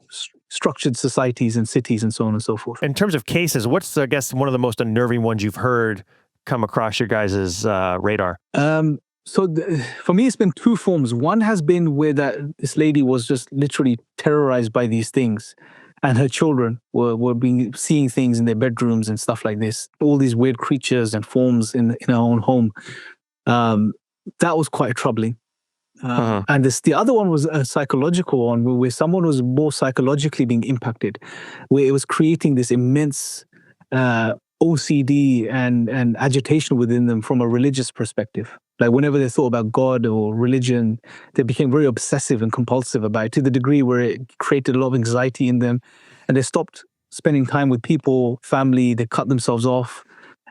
S1: structured societies and cities and so on and so forth.
S2: In terms of cases, what's, I guess, one of the most unnerving ones you've heard come across your guys' radar?
S1: For me, it's been two forms. One has been where this lady was just literally terrorized by these things, and her children were seeing things in their bedrooms and stuff like this. All these weird creatures and forms in our own home. That was quite troubling. And the other one was a psychological one, where someone was more psychologically being impacted, where it was creating this immense OCD and agitation within them from a religious perspective. Like whenever they thought about God or religion, they became very obsessive and compulsive about it, to the degree where it created a lot of anxiety in them, and they stopped spending time with people, family. They cut themselves off,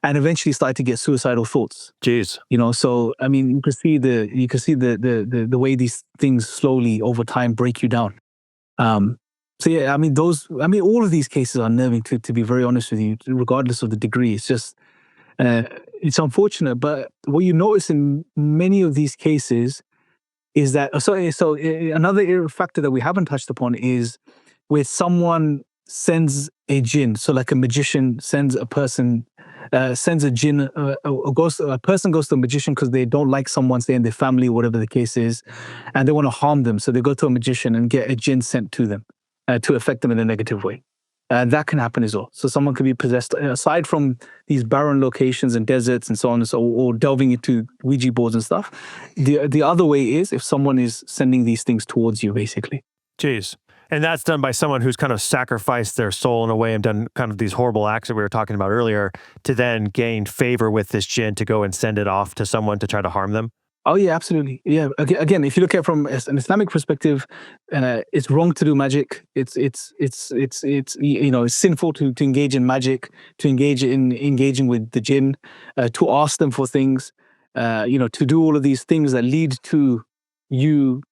S1: and eventually started to get suicidal thoughts.
S2: Jeez.
S1: So I mean, you can see the way these things slowly over time break you down. So yeah, I mean, all of these cases are unnerving, to be very honest with you, regardless of the degree. It's just, it's unfortunate, but what you notice in many of these cases is that, another factor that we haven't touched upon is where someone sends a jinn, so like a magician sends a person sends a jinn, a person goes to a magician because they don't like someone, say in their family, whatever the case is, and they want to harm them. So they go to a magician and get a jinn sent to them to affect them in a negative way. That can happen as well. So someone could be possessed, aside from these barren locations and deserts and so on and so, or delving into Ouija boards and stuff. The other way is if someone is sending these things towards you, basically.
S2: Jeez. And that's done by someone who's kind of sacrificed their soul in a way and done kind of these horrible acts that we were talking about earlier to then gain favor with this jinn to go and send it off to someone to try to harm them.
S1: Oh yeah, absolutely. Yeah. Again, if you look at it from an Islamic perspective, it's wrong to do magic. It's sinful to engage in magic, to engaging with the jinn, to ask them for things, to do all of these things that lead to you,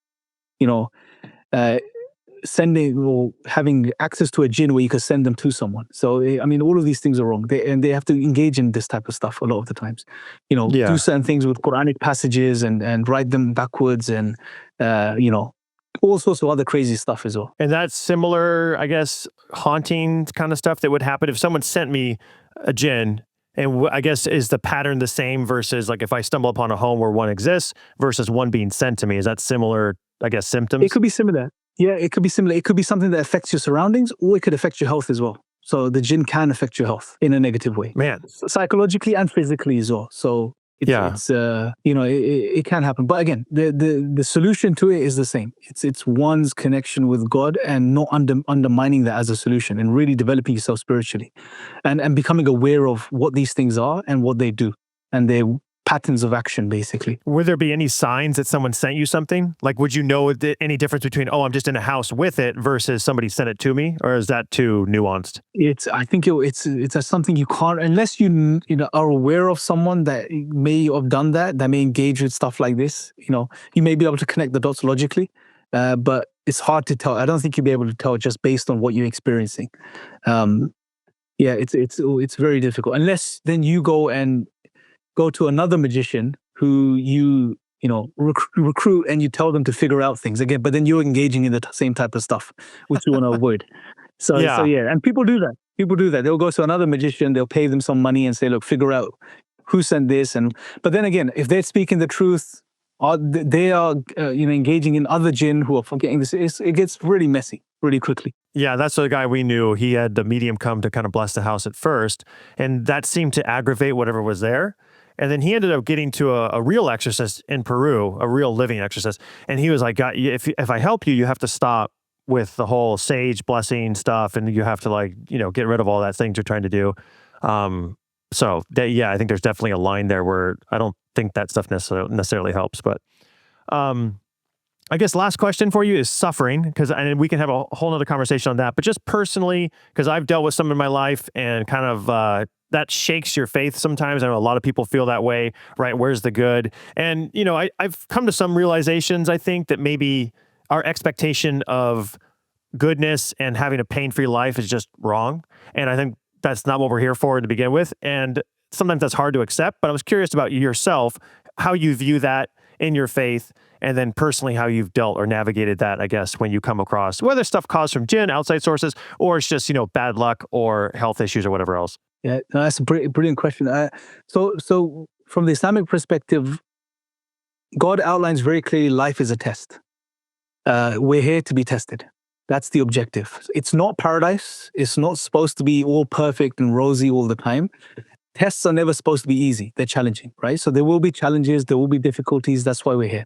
S1: sending or having access to a jinn where you could send them to someone. So, I mean, all of these things are wrong. They have to engage in this type of stuff a lot of the times. Do certain things with Quranic passages and write them backwards and, all sorts of other crazy stuff as well.
S2: And that's similar, I guess, haunting kind of stuff that would happen if someone sent me a jinn. And I guess, is the pattern the same versus like if I stumble upon a home where one exists versus one being sent to me? Is that similar, I guess, symptoms?
S1: It could be similar. Yeah, it could be similar. It could be something that affects your surroundings, or it could affect your health as well. So the jinn can affect your health in a negative way.
S2: Man.
S1: Psychologically and physically as well. So it can happen. But again, the solution to it is the same. It's one's connection with God and not undermining that as a solution, and really developing yourself spiritually and becoming aware of what these things are and what they do and their patterns of action, basically.
S2: Would there be any signs that someone sent you something? Like, would you know any difference between, I'm just in a house with it versus somebody sent it to me? Or is that too nuanced?
S1: I think it's something you can't, unless you are aware of someone that may have done that may engage with stuff like this. You may be able to connect the dots logically, but it's hard to tell. I don't think you'll be able to tell just based on what you're experiencing. It's very difficult. Unless then you go to another magician who you recruit and you tell them to figure out things again, but then you're engaging in the same type of stuff which you want to avoid. So and people do that. They'll go to another magician, they'll pay them some money and say, look, figure out who sent this. But then again, if they're speaking the truth, they are engaging in other jinn who are forgetting this, it gets really messy really quickly.
S2: Yeah, that's the guy we knew. He had the medium come to kind of bless the house at first, and that seemed to aggravate whatever was there. And then he ended up getting to a real exorcist in Peru, a real living exorcist. And he was like, if I help you, you have to stop with the whole sage blessing stuff. And you have to get rid of all that things you're trying to do. I think there's definitely a line there where I don't think that stuff necessarily helps. But I guess last question for you is suffering, and we can have a whole nother conversation on that. But just personally, because I've dealt with some in my life and kind of that shakes your faith sometimes. I know a lot of people feel that way, right? Where's the good? And, I've come to some realizations, I think, that maybe our expectation of goodness and having a pain-free life is just wrong. And I think that's not what we're here for to begin with. And sometimes that's hard to accept, but I was curious about yourself, how you view that in your faith, and then personally how you've dealt or navigated that, I guess, when you come across whether stuff caused from jinn, outside sources, or it's just, bad luck or health issues or whatever else.
S1: Yeah, no, that's a brilliant question. So from the Islamic perspective, God outlines very clearly life is a test. We're here to be tested. That's the objective. It's not paradise. It's not supposed to be all perfect and rosy all the time. Tests are never supposed to be easy. They're challenging, right? So there will be challenges. There will be difficulties. That's why we're here.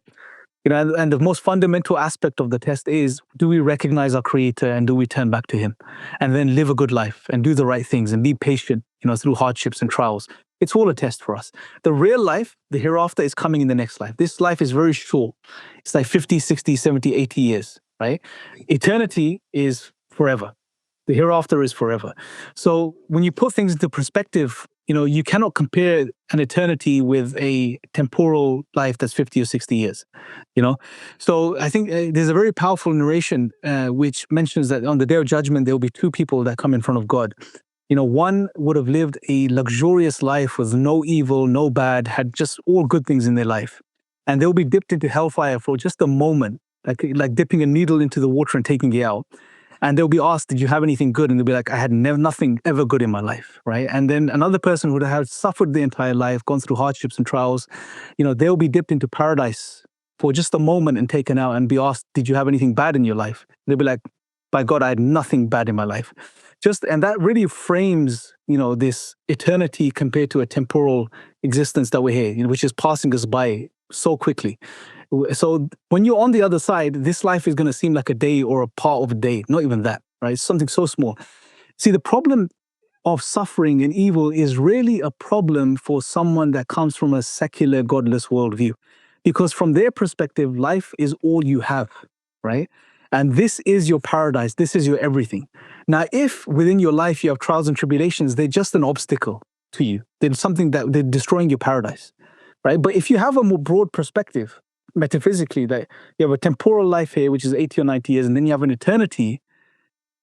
S1: And the most fundamental aspect of the test is, do we recognize our Creator and do we turn back to Him and then live a good life and do the right things and be patient, through hardships and trials. It's all a test for us. The real life, the hereafter, is coming in the next life. This life is very short. It's like 50, 60, 70, 80 years, right? Eternity is forever. The hereafter is forever. So when you put things into perspective, you cannot compare an eternity with a temporal life that's 50 or 60 years, So I think there's a very powerful narration which mentions that on the Day of Judgment, there will be two people that come in front of God. One would have lived a luxurious life with no evil, no bad, had just all good things in their life. And they'll be dipped into hellfire for just a moment, like dipping a needle into the water and taking it out. and they'll be asked, did you have anything good? And they'll be like, I had nothing ever good in my life, right? And then another person who have suffered the entire life, gone through hardships and trials, they'll be dipped into paradise for just a moment and taken out and be asked, did you have anything bad in your life? They'll be like, by God, I had nothing bad in my life. And that really frames, this eternity compared to a temporal existence that we're here, which is passing us by so quickly. So when you're on the other side, this life is going to seem like a day or a part of a day, not even that, right? It's something so small. See, the problem of suffering and evil is really a problem for someone that comes from a secular, godless worldview. Because from their perspective, life is all you have, right? And this is your paradise. This is your everything. Now, if within your life you have trials and tribulations, they're just an obstacle to you. They're something that they're destroying your paradise, right? But if you have a more broad perspective, metaphysically, that you have a temporal life here, which is 80 or 90 years, and then you have an eternity,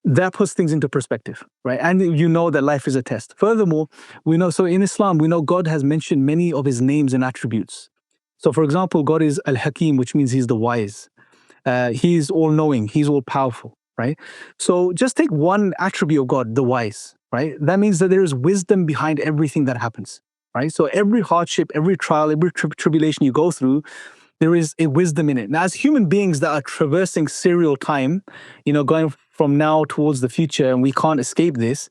S1: that puts things into perspective, right? And you know that life is a test. Furthermore, we know, so in Islam, we know God has mentioned many of his names and attributes. So for example, God is Al-Hakim, which means he's the wise. He's all-knowing, he's all-powerful, right? So just take one attribute of God, the wise, right? That means that there is wisdom behind everything that happens, right? So every hardship, every trial, every tribulation you go through, there is a wisdom in it. Now, as human beings that are traversing serial time, going from now towards the future, and we can't escape this,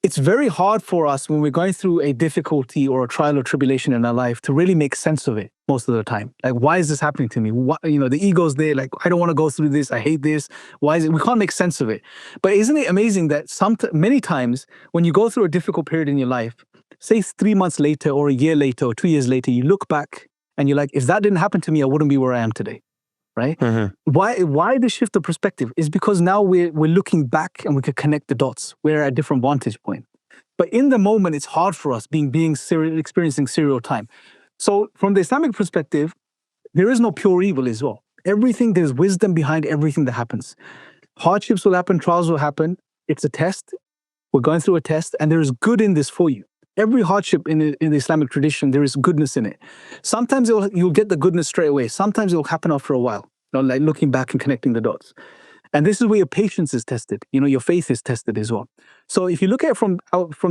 S1: it's very hard for us when we're going through a difficulty or a trial or tribulation in our life to really make sense of it most of the time. Like, why is this happening to me? What, the ego's there, like, I don't want to go through this. I hate this. Why is it? We can't make sense of it. But isn't it amazing that many times when you go through a difficult period in your life, say 3 months later or a year later or 2 years later, you look back and you're like, if that didn't happen to me, I wouldn't be where I am today. Right? Mm-hmm. Why the shift of perspective is because now we're looking back and we can connect the dots. We're at a different vantage point. But in the moment, it's hard for us experiencing serial time. So from the Islamic perspective, there is no pure evil as well. There's wisdom behind everything that happens. Hardships will happen, trials will happen. It's a test. We're going through a test, and there is good in this for you. Every hardship in the Islamic tradition, there is goodness in it. Sometimes you'll get the goodness straight away. Sometimes it will happen after a while, like looking back and connecting the dots. And this is where your patience is tested. Your faith is tested as well. So if you look at it from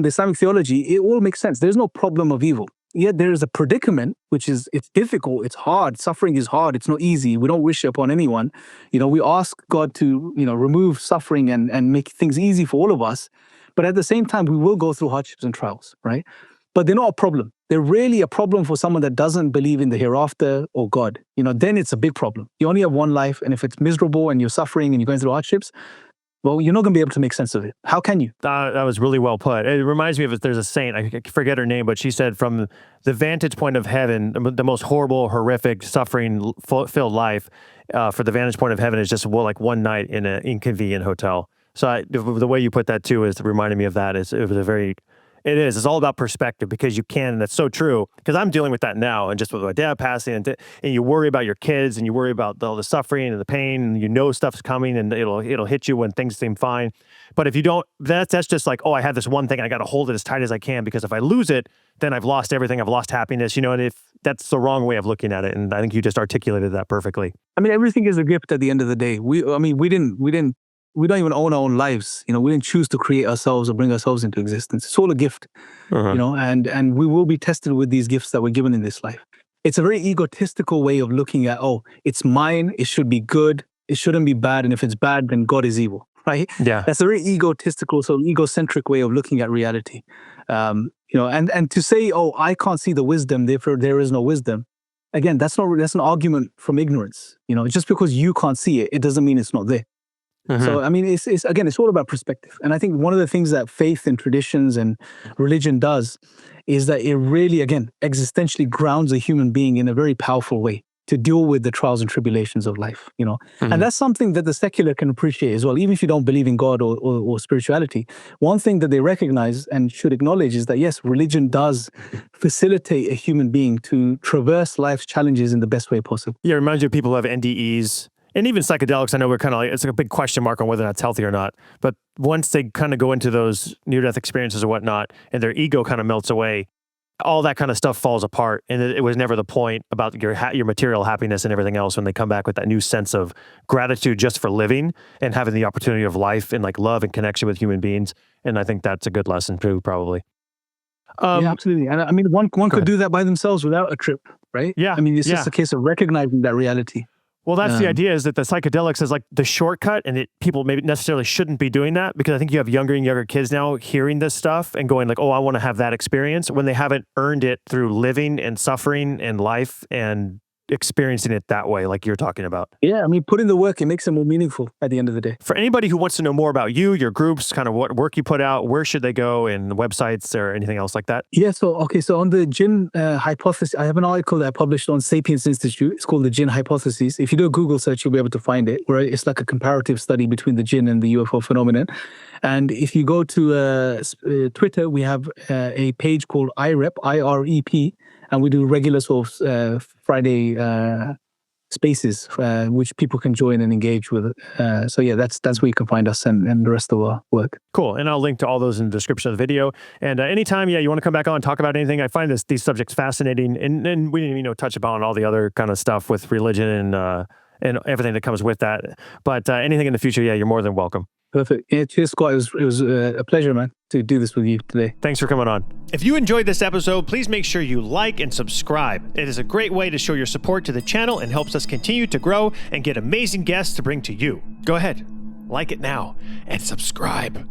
S1: the Islamic theology, it all makes sense. There's no problem of evil. Yet there is a predicament, which is, it's difficult, it's hard. Suffering is hard, it's not easy. We don't wish it upon anyone. We ask God to, remove suffering and make things easy for all of us. But at the same time, we will go through hardships and trials, right? But they're not a problem. They're really a problem for someone that doesn't believe in the hereafter or God. Then it's a big problem. You only have one life, and if it's miserable and you're suffering and you're going through hardships, well, you're not going to be able to make sense of it. How can you?
S2: That was really well put. It reminds me of, there's a saint, I forget her name, but she said from the vantage point of heaven, the most horrible, horrific, suffering-filled life, for the vantage point of heaven is just like one night in an inconvenient hotel. So the way you put that too is reminding me of that. It's all about perspective, because you can, and that's so true, because I'm dealing with that now, and just with my dad passing, and you worry about your kids, and you worry about all the suffering and the pain, and stuff's coming, and it'll hit you when things seem fine. But if you don't, that's just like, oh, I have this one thing, I got to hold it as tight as I can, because if I lose it, then I've lost everything, I've lost happiness, and if that's the wrong way of looking at it, and I think you just articulated that perfectly.
S1: I mean, everything is a gift at the end of the day. We don't even own our own lives. We didn't choose to create ourselves or bring ourselves into existence. It's all a gift, and we will be tested with these gifts that we're given in this life. It's a very egotistical way of looking at, oh, it's mine, it should be good, it shouldn't be bad, and if it's bad, then God is evil, right? Yeah. That's a very egotistical, so egocentric way of looking at reality. And to say, oh, I can't see the wisdom, therefore there is no wisdom. Again, that's an argument from ignorance. Just because you can't see it, it doesn't mean it's not there. Mm-hmm. So, I mean, it's all about perspective. And I think one of the things that faith and traditions and religion does is that it really, again, existentially grounds a human being in a very powerful way to deal with the trials and tribulations of life, Mm-hmm. And that's something that the secular can appreciate as well, even if you don't believe in God or spirituality. One thing that they recognize and should acknowledge is that, yes, religion does facilitate a human being to traverse life's challenges in the best way possible.
S2: Yeah, it reminds you of people who have NDEs. And even psychedelics, I know we're kind of like, it's like a big question mark on whether or not it's healthy or not. But once they kind of go into those near-death experiences or whatnot, and their ego kind of melts away, all that kind of stuff falls apart, and it was never the point about your material happiness and everything else when they come back with that new sense of gratitude just for living and having the opportunity of life and like love and connection with human beings. And I think that's a good lesson too, probably.
S1: Yeah, absolutely. And I mean, one could do that by themselves without a trip, right?
S2: Yeah.
S1: I mean, it's just a case of recognizing that reality.
S2: Well, that's the idea, is that the psychedelics is like the shortcut, and people maybe necessarily shouldn't be doing that, because I think you have younger and younger kids now hearing this stuff and going like, oh, I want to have that experience, when they haven't earned it through living and suffering and life and experiencing it that way, like you're talking about.
S1: Yeah, I mean, put in the work, it makes it more meaningful at the end of the day.
S2: For anybody who wants to know more about you, your groups, kind of what work you put out, where should they go, and websites or anything else like that?
S1: Yeah, so on the Jinn hypothesis, I have an article that I published on Sapiens Institute. It's called the Jinn Hypothesis. If you do a Google search, you'll be able to find it, where it's like a comparative study between the Jinn and the UFO phenomenon. And if you go to Twitter, we have a page called IREP, IREP, and we do regular sort of Friday spaces, which people can join and engage with. So yeah, that's where you can find us and the rest of our work.
S2: Cool. And I'll link to all those in the description of the video. And anytime, you want to come back on and talk about anything, I find these subjects fascinating. And we didn't, touch upon all the other kind of stuff with religion and everything that comes with that. But anything in the future, you're more than welcome.
S1: Perfect. Yeah, cheers, Scott. It was a pleasure, man, to do this with you today.
S2: Thanks for coming on. If you enjoyed this episode, please make sure you like and subscribe. It is a great way to show your support to the channel and helps us continue to grow and get amazing guests to bring to you. Go ahead, like it now, and subscribe.